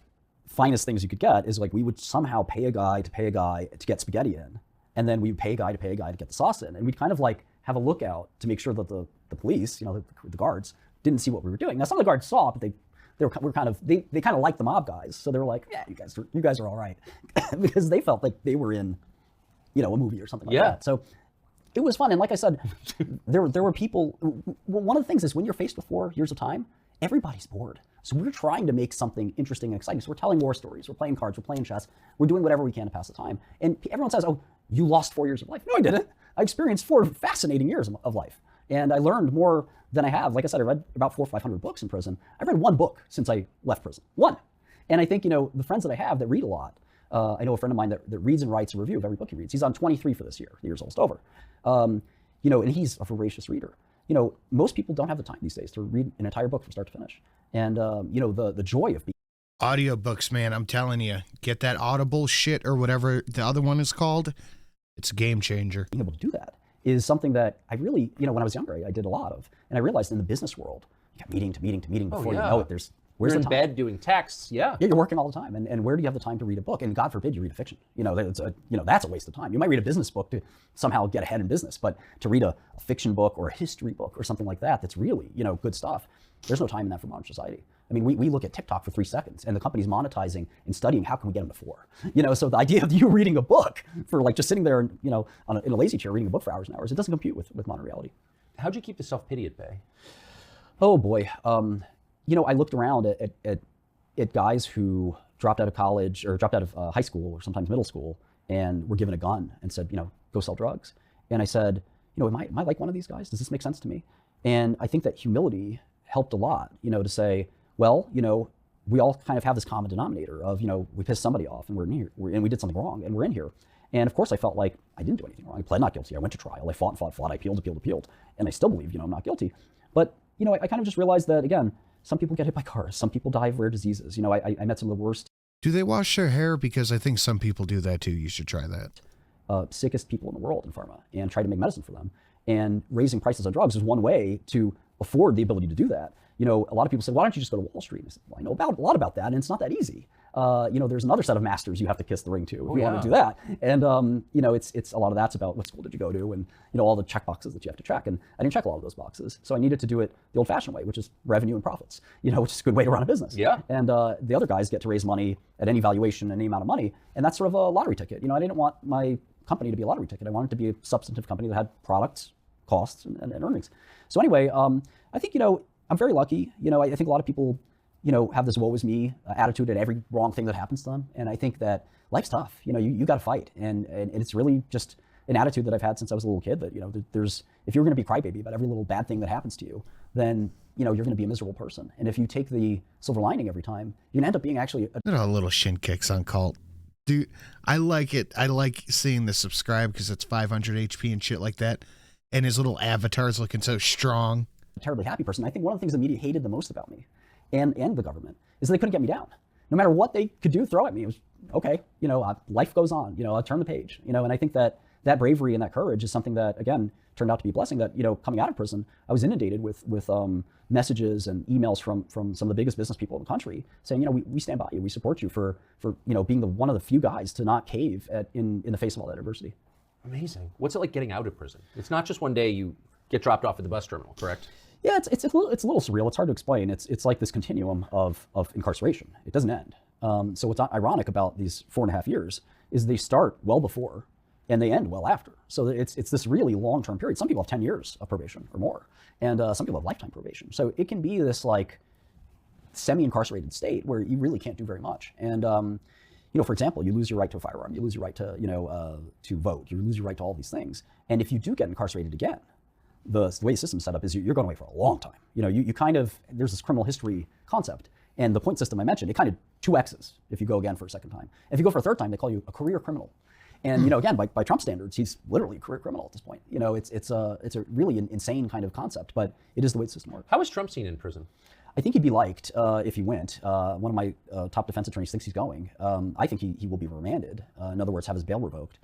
finest things you could get is like we would somehow pay a guy to get spaghetti in, and then we'd pay a guy to get the sauce in, and we'd kind of like have a lookout to make sure that the police, you know, the guards didn't see what we were doing. Now some of the guards saw it, but they kind of liked the mob guys, so they were like, yeah, you guys are all right, because they felt like they were in, you know, a movie or something like that. So it was fun, and like I said, there were people. Well, one of the things is when you're faced with 4 years of time, everybody's bored. So we're trying to make something interesting and exciting. So we're telling war stories, we're playing cards, we're playing chess, we're doing whatever we can to pass the time. And everyone says, oh, you lost 4 years of life. No, I didn't. I experienced 4 fascinating years of life. And I learned more than I have. Like I said, I read about 400 or 500 books in prison. I've read 1 book since I left prison. 1. And I think, you know, the friends that I have that read a lot, I know a friend of mine that reads and writes a review of every book he reads. He's on 23 for this year. The year's almost over. You know, and he's a voracious reader. You know, most people don't have the time these days to read an entire book from start to finish. And, you know, the joy of being audiobooks, man, I'm telling you, get that Audible shit or whatever the other one is called. It's a game changer. Being able to do that is something that I really, you know, when I was younger, I did a lot of. And I realized in the business world, you got meeting to meeting to meeting before you know it, there's Where's You're the in time? bed doing texts. Yeah. Yeah, you're working all the time. And where do you have the time to read a book? And God forbid you read a fiction. That's a waste of time. You might read a business book to somehow get ahead in business, but to read a fiction book or a history book or something like that, that's really, good stuff. There's no time in that for modern society. I mean, we look at TikTok for 3 seconds and the company's monetizing and studying how can we get them to 4. So the idea of you reading a book for like just sitting there, in a lazy chair reading a book for hours and hours, it doesn't compute with modern reality. How'd you keep the self-pity at bay? Oh boy. I looked around at guys who dropped out of college or dropped out of high school or sometimes middle school and were given a gun and said, go sell drugs. And I said, am I like one of these guys? Does this make sense to me? And I think that humility helped a lot, to say, well, we all kind of have this common denominator of, we pissed somebody off and and we did something wrong and we're in here. And of course I felt like I didn't do anything wrong. I pled not guilty. I went to trial. I fought. I appealed. And I still believe, I'm not guilty. But, I kind of just realized that, again, some people get hit by cars. Some people die of rare diseases. I met some of the worst. Do they wash their hair? Because I think some people do that too. You should try that. Sickest people in the world in pharma and try to make medicine for them. And raising prices on drugs is one way to afford the ability to do that. A lot of people say, why don't you just go to Wall Street? And I said, well, I know a lot about that, and it's not that easy. There's another set of masters you have to kiss the ring to if you want to do that. And, it's a lot of that's about what school did you go to and, all the check boxes that you have to check. And I didn't check a lot of those boxes. So I needed to do it the old fashioned way, which is revenue and profits, which is a good way to run a business. Yeah. And the other guys get to raise money at any valuation, any amount of money. And that's sort of a lottery ticket. I didn't want my company to be a lottery ticket. I wanted it to be a substantive company that had products, costs, and earnings. So anyway, I think, I'm very lucky. I think a lot of people, have this woe is me attitude at every wrong thing that happens to them. And I think that life's tough. You got to fight. And it's really just an attitude that I've had since I was a little kid that, if you're going to be a crybaby about every little bad thing that happens to you, then, you're going to be a miserable person. And if you take the silver lining every time, you're going to end up being actually a little shin kicks on Cult. Dude, I like it. I like seeing the subscribe because it's 500 HP and shit like that. And his little avatar's looking so strong. A terribly happy person. I think one of the things the media hated the most about me and the government is they couldn't get me down. No matter what they could do, throw at me. It was, okay, life goes on, I'll turn the page, and I think that bravery and that courage is something that, again, turned out to be a blessing that, coming out of prison, I was inundated with messages and emails from some of the biggest business people in the country saying, we stand by you, we support you for being one of the few guys to not cave in the face of all that adversity. Amazing. What's it like getting out of prison? It's not just one day you get dropped off at the bus terminal, correct? Yeah, it's a little surreal. It's hard to explain. It's like this continuum of incarceration. It doesn't end. So what's ironic about these 4.5 years is they start well before and they end well after. So it's this really long-term period. Some people have 10 years of probation or more, and some people have lifetime probation. So it can be this like semi-incarcerated state where you really can't do very much. And for example, you lose your right to a firearm, you lose your right to to vote, you lose your right to all these things. And if you do get incarcerated again, the way the system's set up is you're going away for a long time. You kind of, there's this criminal history concept. And the point system I mentioned, it kind of 2X's if you go again for a second time. If you go for a third time, they call you a career criminal. And again, by Trump standards, he's literally a career criminal at this point. It's a really insane kind of concept, but it is the way the system works. How is Trump seen in prison? I think he'd be liked if he went. One of my top defense attorneys thinks he's going. I think he will be remanded. In other words, have his bail revoked.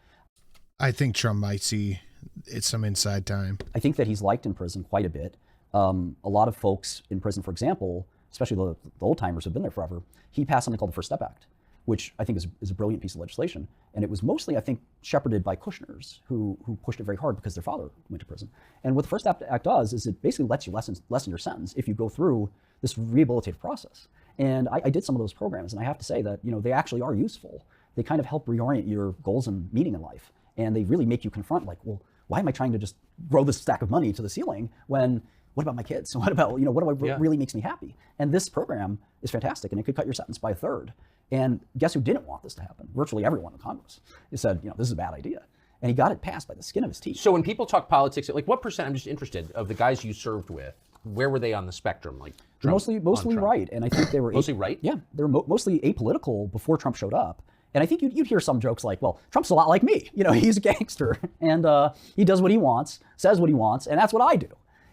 I think Trump might see it's some inside time. I think that he's liked in prison quite a bit. A lot of folks in prison, for example, especially the old timers who've been there forever, he passed something called the First Step Act, which I think is a brilliant piece of legislation. And it was mostly, I think, shepherded by Kushners who pushed it very hard because their father went to prison. And what the First Step Act does is it basically lets you lessen your sentence if you go through this rehabilitative process. And I did some of those programs, and I have to say that they actually are useful. They kind of help reorient your goals and meaning in life. And they really make you confront, like, well, why am I trying to just grow this stack of money to the ceiling when, what about my kids? What about, what really makes me happy? And this program is fantastic, and it could cut your sentence by a third. And guess who didn't want this to happen? Virtually everyone in Congress. He said, this is a bad idea. And he got it passed by the skin of his teeth. So when people talk politics, like what percent, I'm just interested, of the guys you served with, where were they on the spectrum? Like Trump, mostly right. And I think they were mostly right? Yeah, they were mostly apolitical before Trump showed up. And I think you'd hear some jokes like, well, Trump's a lot like me. He's a gangster and he does what he wants, says what he wants, and that's what I do.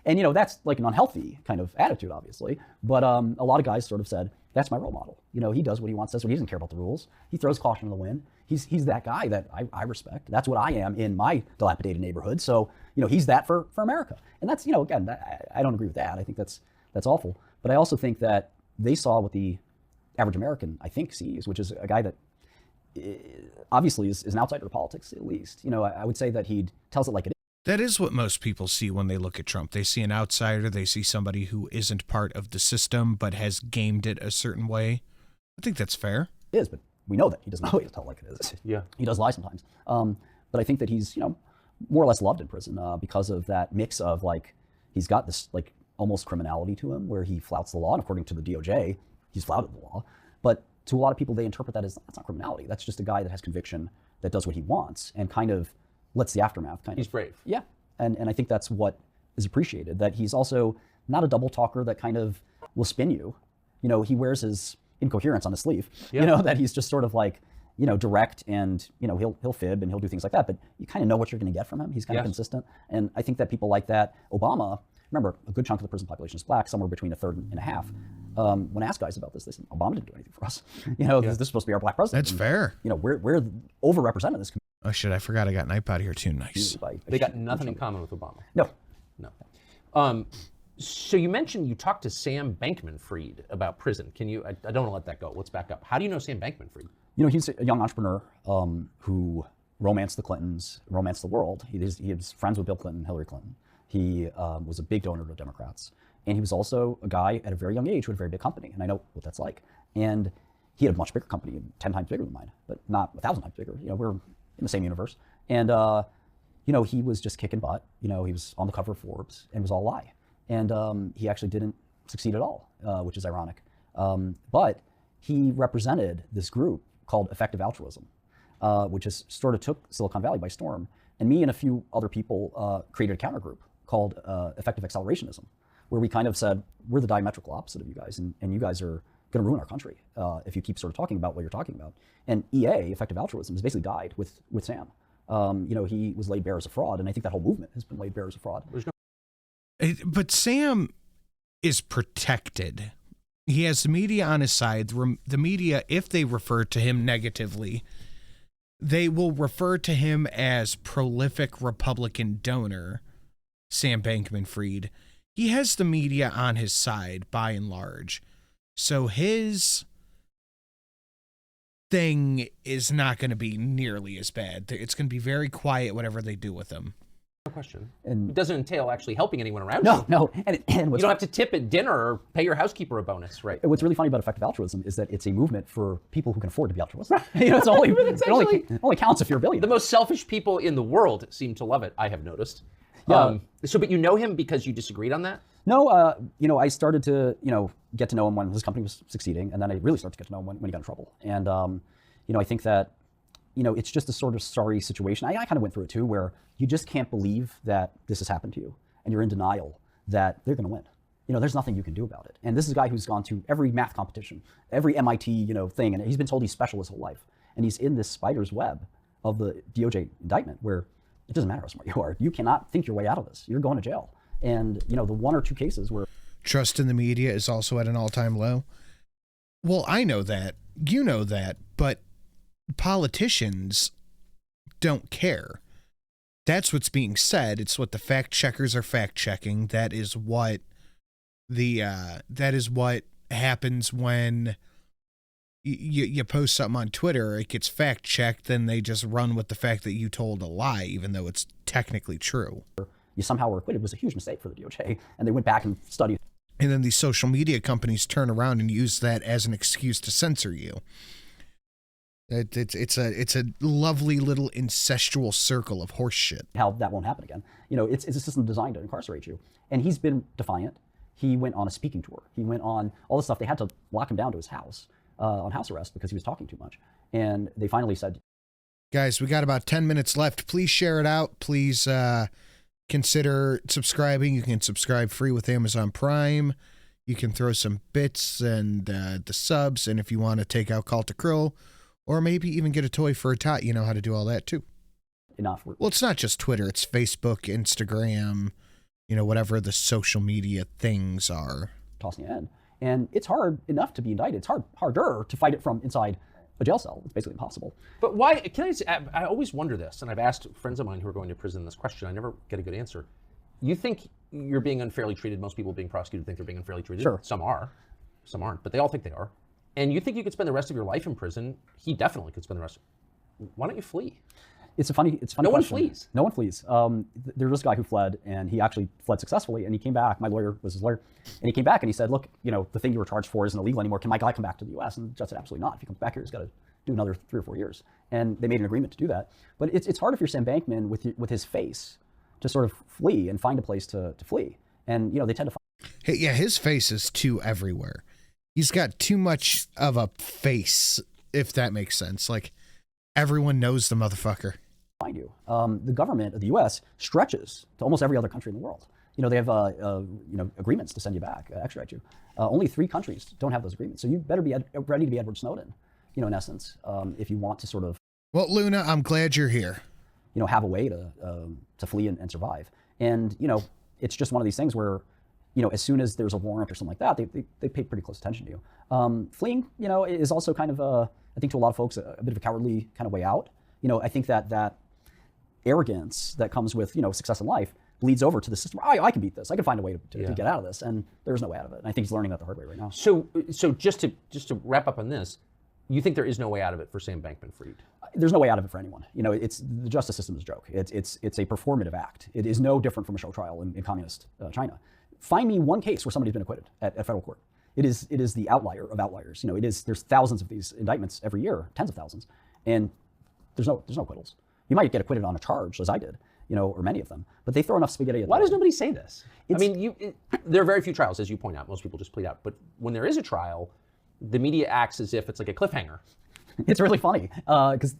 And that's like an unhealthy kind of attitude, obviously. But a lot of guys sort of said, that's my role model. He does what he wants, says what he doesn't care about the rules. He throws caution to the wind. He's that guy that I respect. That's what I am in my dilapidated neighborhood. So, he's that for America. And that's, again, I don't agree with that. I think that's awful. But I also think that, they saw what the average American, I think, sees, which is a guy that obviously is an outsider of politics, at least. You know, I would say that he tells it like it is. That is what most people see when they look at Trump. They see an outsider. They see somebody who isn't part of the system but has gamed it a certain way. I think that's fair. It is, but we know that he doesn't always tell it like it is. Yeah. He does lie sometimes. But I think that he's, you know, more or less loved in prison because of that mix of, like, he's got this, like, almost criminality to him where he flouts the law. And according to the DOJ, he's flouted the law. But to a lot of people, they interpret that as, that's not criminality. That's just a guy that has conviction, that does what he wants, and kind of lets the aftermath kind of. He's brave. Yeah. And I think that's what is appreciated, that he's also not a double talker that kind of will spin you. You know, he wears his incoherence on his sleeve. Yeah. You know, that he's just sort of like, you know, direct, and, you know, he'll fib and he'll do things like that, but you kind of know what you're going to get from him. He's kind of consistent. And I think that people like that. Obama, remember, a good chunk of the prison population is black, somewhere between a third and a half. When asked guys about this, they said, Obama didn't do anything for us. You know, this is supposed to be our black president. That's fair. You know, we're overrepresented in this community. Oh shit, I forgot I got an iPod here too. Nice. They got nothing in common with Obama. No. So you mentioned you talked to Sam Bankman-Fried about prison. Can you, I don't want to let that go. Let's back up. How do you know Sam Bankman-Fried? You know, he's a young entrepreneur who romanced the Clintons, romanced the world. He was friends with Bill Clinton, Hillary Clinton. He was a big donor to Democrats. And he was also a guy at a very young age who had a very big company. And I know what that's like. And he had a much bigger company, 10 times bigger than mine, but not 1,000 times bigger. You know, we're in the same universe. And, you know, he was just kicking butt. You know, he was on the cover of Forbes, and it was all a lie. And he actually didn't succeed at all, which is ironic. But he represented this group called Effective Altruism, which is sort of took Silicon Valley by storm. And me and a few other people created a counter group called Effective Accelerationism, where we kind of said, we're the diametrical opposite of you guys, and you guys are going to ruin our country if you keep sort of talking about what you're talking about. And EA, Effective Altruism, has basically died with Sam. You know, he was laid bare as a fraud, and I think that whole movement has been laid bare as a fraud. But Sam is protected. He has the media on his side. The media, if they refer to him negatively, they will refer to him as prolific Republican donor, Sam Bankman-Fried. He has the media on his side by and large. So his thing is not going to be nearly as bad. It's going to be very quiet, whatever they do with him. No question. And it doesn't entail actually helping anyone around you. No. And you don't have to tip at dinner or pay your housekeeper a bonus, right? What's really funny about Effective Altruism is that it's a movement for people who can afford to be altruistic. You know, it's only, it only counts if you're a billionaire. The most selfish people in the world seem to love it, I have noticed. Yeah. But you know him because you disagreed on that? No, you know, I started to, you know, get to know him when his company was succeeding, and then I really started to get to know him when he got in trouble. And, you know, I think that, you know, it's just a sort of sorry situation. I kind of went through it too, where you just can't believe that this has happened to you, and you're in denial that they're going to win. You know, there's nothing you can do about it. And this is a guy who's gone to every math competition, every MIT, you know, thing, and he's been told he's special his whole life. And he's in this spider's web of the DOJ indictment where it doesn't matter how smart you are. You cannot think your way out of this. You're going to jail. And, you know, the one or two cases where trust in the media is also at an all-time low. Well, I know that. You know that. But politicians don't care. That's what's being said. It's what the fact checkers are fact checking. That is what happens when you post something on Twitter, it gets fact checked, then they just run with the fact that you told a lie, even though it's technically true. You somehow were acquitted was a huge mistake for the DOJ, and they went back and studied. And then these social media companies turn around and use that as an excuse to censor you. It's a lovely little incestual circle of horse shit. How that won't happen again. You know, it's a system designed to incarcerate you. And he's been defiant. He went on a speaking tour. He went on all this stuff. They had to lock him down to his house on house arrest because he was talking too much. And they finally said, guys, we got about 10 minutes left. Please share it out. Please consider subscribing. You can subscribe free with Amazon Prime. You can throw some bits and the subs. And if you want to take out Call to Krill, or maybe even get a toy for a tot, you know how to do all that too. Enough. Well, it's not just Twitter. It's Facebook, Instagram, you know, whatever the social media things are. Tossing it in. And it's hard enough to be indicted. It's harder to fight it from inside a jail cell. It's basically impossible. But why, I always wonder this, and I've asked friends of mine who are going to prison this question. I never get a good answer. You think you're being unfairly treated? Most people being prosecuted think they're being unfairly treated. Sure. Some are. some aren't, but they all think they are. And you think you could spend the rest of your life in prison. He definitely could spend the rest. Why don't you flee? It's a funny No one question. flees. No one flees. There was a guy who fled, and he actually fled successfully, and he came back. My lawyer was his lawyer, and he came back and he said, look, the thing you were charged for isn't illegal anymore. Can my guy come back to the U.S.? And the judge said, absolutely not. If he comes back here, he's got to do another 3 or 4 years. And they made an agreement to do that. But it's hard if you're Sam Bankman with his face to sort of flee and find a place to flee. And, they tend to find... Hey, yeah, his face is too everywhere. He's got too much of a face, if that makes sense. Like, everyone knows the motherfucker. Find you. The government of the U.S. stretches to almost every other country in the world. They have agreements to send you back, extradite you. Only 3 countries don't have those agreements. So you better be ready to be Edward Snowden, in essence, if you want to sort of. Well, Luna, I'm glad you're here. Have a way to flee and survive. And it's just one of these things where, as soon as there's a warrant or something like that, they pay pretty close attention to you. Fleeing, is also kind of I think to a lot of folks a bit of a cowardly kind of way out. I think that arrogance that comes with success in life bleeds over to the system. I can beat this. I can find a way to get out of this, and there's no way out of it. And I think he's learning that the hard way right now. So just to wrap up on this, you think there is no way out of it for Sam Bankman-Fried? There's no way out of it for anyone. It's the justice system is a joke. It's a performative act. It is no different from a show trial in communist China. Find me one case where somebody's been acquitted at federal court. It is the outlier of outliers. There's thousands of these indictments every year, tens of thousands, and there's no acquittals. You might get acquitted on a charge, as I did, or many of them, but they throw enough spaghetti at Why does nobody say this? There are very few trials, as you point out. Most people just plead out. But when there is a trial, the media acts as if it's like a cliffhanger. It's really funny because,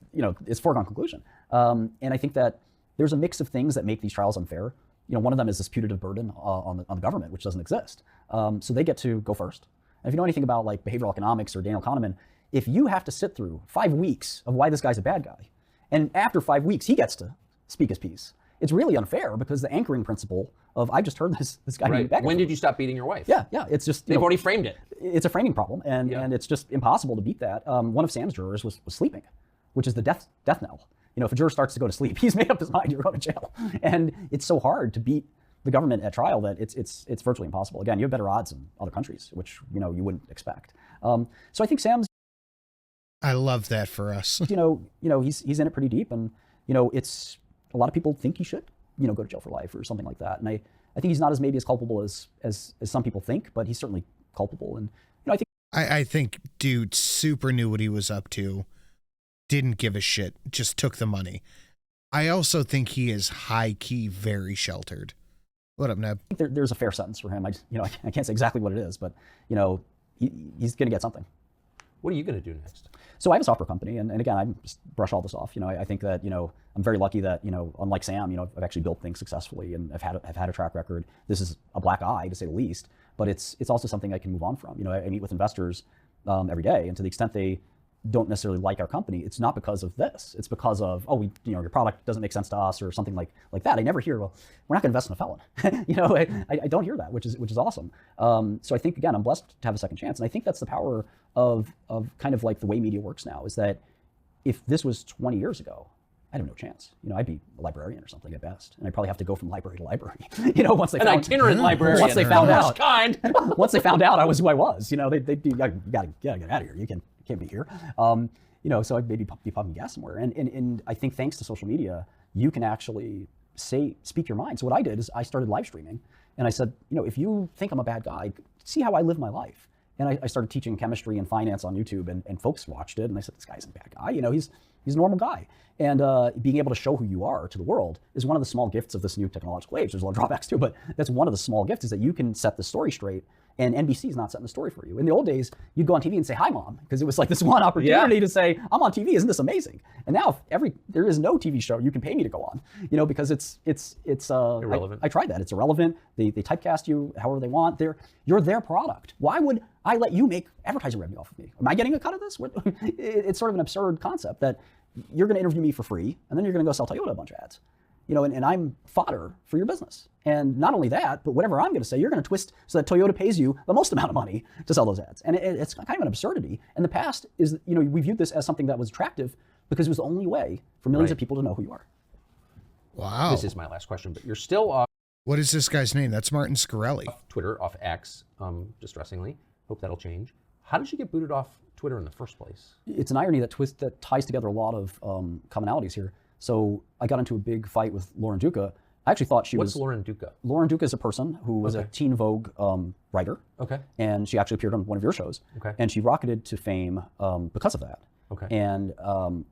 it's foregone conclusion. And I think that there's a mix of things that make these trials unfair. One of them is this putative burden on the government, which doesn't exist. So they get to go first. And if you know anything about like behavioral economics or Daniel Kahneman, if you have to sit through 5 weeks of why this guy's a bad guy, and after 5 weeks, he gets to speak his piece. It's really unfair because the anchoring principle of I just heard this guy being a bad guy. When did you stop beating your wife? Yeah. It's just they've already framed it. It's a framing problem, and it's just impossible to beat that. One of Sam's jurors was sleeping, which is the death knell. If a juror starts to go to sleep, he's made up his mind. You're going to jail, and it's so hard to beat the government at trial that it's virtually impossible. Again, you have better odds in other countries, which you wouldn't expect. So I think Sam's. I love that for us. He's in it pretty deep, and it's a lot of people think he should go to jail for life or something like that. And I think he's not maybe as culpable as some people think, but he's certainly culpable. And I think dude super knew what he was up to, didn't give a shit, just took the money. I also think he is high key very sheltered. What up, Neb? I think there's a fair sentence for him. I can't say exactly what it is, but he's going to get something. What are you going to do next? So I have a software company, and again, I just brush all this off. I think that I'm very lucky that unlike Sam, I've actually built things successfully, and I've had a track record. This is a black eye to say the least, but it's also something I can move on from. I meet with investors every day, and to the extent they don't necessarily like our company, it's not because of this. It's because of your product doesn't make sense to us or something like that. I never hear, well, we're not going to invest in a felon. I don't hear that, which is awesome. So I think again, I'm blessed to have a second chance, and I think that's the power of kind of like the way media works now. Is that if this was 20 years ago, I'd have no chance. I'd be a librarian or something at best, and I'd probably have to go from library to library. Once they itinerant librarian. Once they found out, kind. Once they found out I was who I was, they'd be, you gotta get out of here. You can't be here. So I'd maybe be pumping gas somewhere. And I think thanks to social media, you can actually speak your mind. So what I did is I started live streaming, and I said, if you think I'm a bad guy, see how I live my life. And I started teaching chemistry and finance on YouTube, and folks watched it, and they said, this guy's a bad guy. He's a normal guy. And being able to show who you are to the world is one of the small gifts of this new technological age. There's a lot of drawbacks too, but that's one of the small gifts, is that you can set the story straight, and NBC is not setting the story for you. In the old days, you'd go on TV and say, hi, Mom, because it was like this one opportunity to say, I'm on TV, isn't this amazing? And now there is no TV show you can pay me to go on, because it's irrelevant. I tried that. It's irrelevant. They typecast you however they want. You're their product. Why would I let you make advertising revenue off of me? Am I getting a cut of this? It's sort of an absurd concept that you're going to interview me for free, and then you're going to go sell Toyota a bunch of ads. And I'm fodder for your business. And not only that, but whatever I'm going to say, you're going to twist so that Toyota pays you the most amount of money to sell those ads. And it's kind of an absurdity. And the past is, we viewed this as something that was attractive because it was the only way for millions of people to know who you are. Wow. This is my last question, but you're still off. What is this guy's name? That's Martin Shkreli. Twitter, off X, distressingly. Hope that'll change. How did she get booted off Twitter in the first place? It's an irony that ties together a lot of commonalities here. So I got into a big fight with Lauren Duca. I actually thought she was... What's Lauren Duca? Lauren Duca is a person who was a Teen Vogue writer. Okay. And she actually appeared on one of your shows. Okay. And she rocketed to fame because of that. Okay. And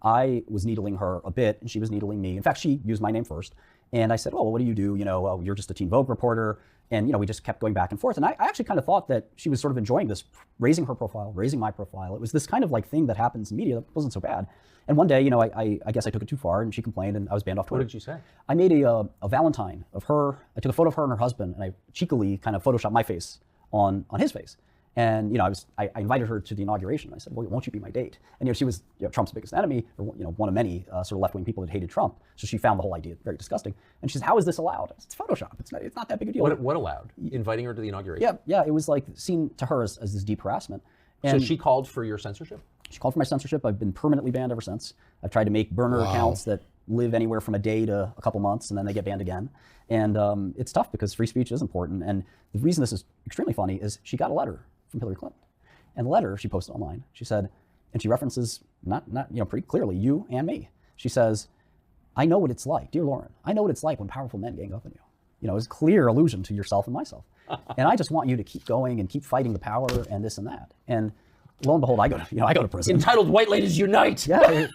I was needling her a bit, and she was needling me. In fact, she used my name first. And I said, oh, well, what do you do? You know, well, you're just a Teen Vogue reporter. And, you know, we just kept going back and forth. And I actually kind of thought that she was sort of enjoying this, raising her profile, raising my profile. It was this kind of like thing that happens in media that wasn't so bad. And one day, you know, I guess I took it too far, and she complained, and I was banned off Twitter. What did you say? I made a Valentine of her. I took a photo of her and her husband, and I cheekily kind of photoshopped my face on his face. And, you know, I invited her to the inauguration. I said, well, won't you be my date? And, you know, she was, you know, Trump's biggest enemy, or, you know, one of many sort of left-wing people that hated Trump. So she found the whole idea very disgusting. And she said, how is this allowed? It's Photoshop. It's not that big a deal. What allowed? Inviting her to the inauguration? Yeah. It was like seen to her as this deep harassment. And so she called for your censorship? She called for my censorship. I've been permanently banned ever since. I've tried to make burner accounts that live anywhere from a day to a couple months, and then they get banned again. And it's tough because free speech is important. And the reason this is extremely funny is she got a letter from Hillary Clinton. And the letter she posted online, she said, and she references not you know, pretty clearly you and me. She says, I know what it's like, dear Lauren, I know what it's like when powerful men gang up on you. You know, it's a clear allusion to yourself and myself. And I just want you to keep going and keep fighting the power and this and that. And lo and behold, I go to prison. Entitled White Ladies Unite. Yeah,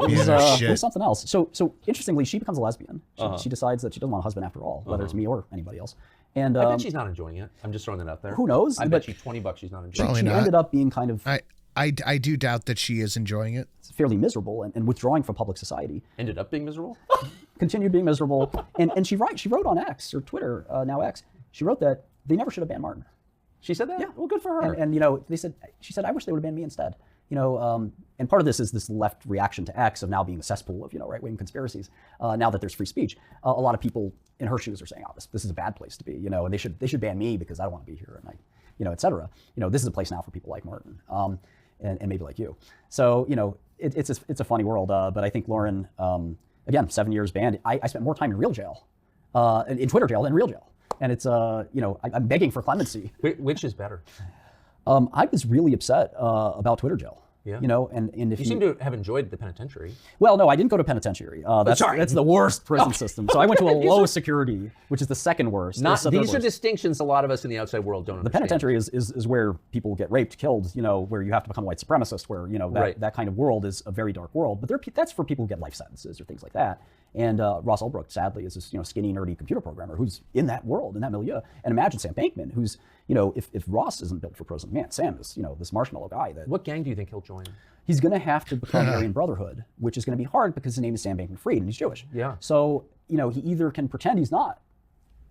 it was something else. So interestingly, she becomes a lesbian. She decides that she doesn't want a husband after all, whether it's me or anybody else. And I bet she's not enjoying it. I'm just throwing that out there. Who knows? I bet you $20 she's not enjoying it. She ended up being kind of... I do doubt that she is enjoying it. It's fairly miserable and withdrawing from public society. Ended up being miserable? Continued being miserable. And she wrote on X, or Twitter, now X, she wrote that they never should have banned Martin. She said that? Yeah. Well, good for her. And you know, she said, I wish they would have banned me instead. You know, and part of this is this left reaction to X of now being a cesspool of, you know, right-wing conspiracies. Now that there's free speech, a lot of people in her shoes are saying, oh, this is a bad place to be, you know, and they should ban me because I don't want to be here, and you know, et cetera. You know, this is a place now for people like Martin, and maybe like you. So, you know, it's a funny world, but I think Lauren, again, 7 years banned. I spent more time in real jail, in Twitter jail than real jail. And it's, you know, I'm begging for clemency. Which is better? I was really upset about Twitter jail. Yeah. You know, and if you seem to have enjoyed the penitentiary. Well, no, I didn't go to penitentiary. That's the worst prison system. So I went to a low security, which is the second worst. These are distinctions a lot of us in the outside world don't understand. The penitentiary is where people get raped, killed, you know, where you have to become a white supremacist, where, you know, that kind of world is a very dark world. But that's for people who get life sentences or things like that. And Ross Ulbricht, sadly, is this, you know, skinny, nerdy computer programmer who's in that world, in that milieu. And imagine Sam Bankman, who's, you know, if Ross isn't built for prison, man, Sam is, you know, this marshmallow guy. What gang do you think he'll join? He's going to have to become Aryan Brotherhood, which is going to be hard because his name is Sam Bankman-Fried and he's Jewish. Yeah. So, you know, he either can pretend he's not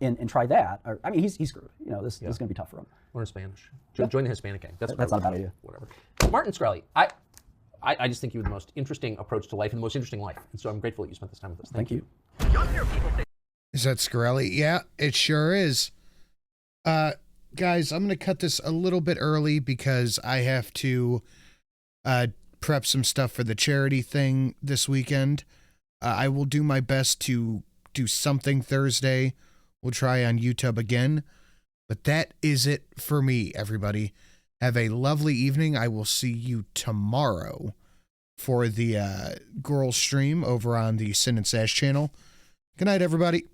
and try that, or, I mean, he's screwed. You know, this is going to be tough for him. Learn Spanish. Join the Hispanic gang. That's not a bad idea. Whatever. Martin Shkreli, I just think you have the most interesting approach to life and the most interesting life. And so I'm grateful that you spent this time with us. Thank you. Is that Shkreli? Yeah, it sure is. Guys, I'm going to cut this a little bit early because I have to prep some stuff for the charity thing this weekend. I will do my best to do something Thursday. We'll try on YouTube again. But that is it for me, everybody. Have a lovely evening. I will see you tomorrow for the girls stream over on the Sin and Sash channel. Good night, everybody.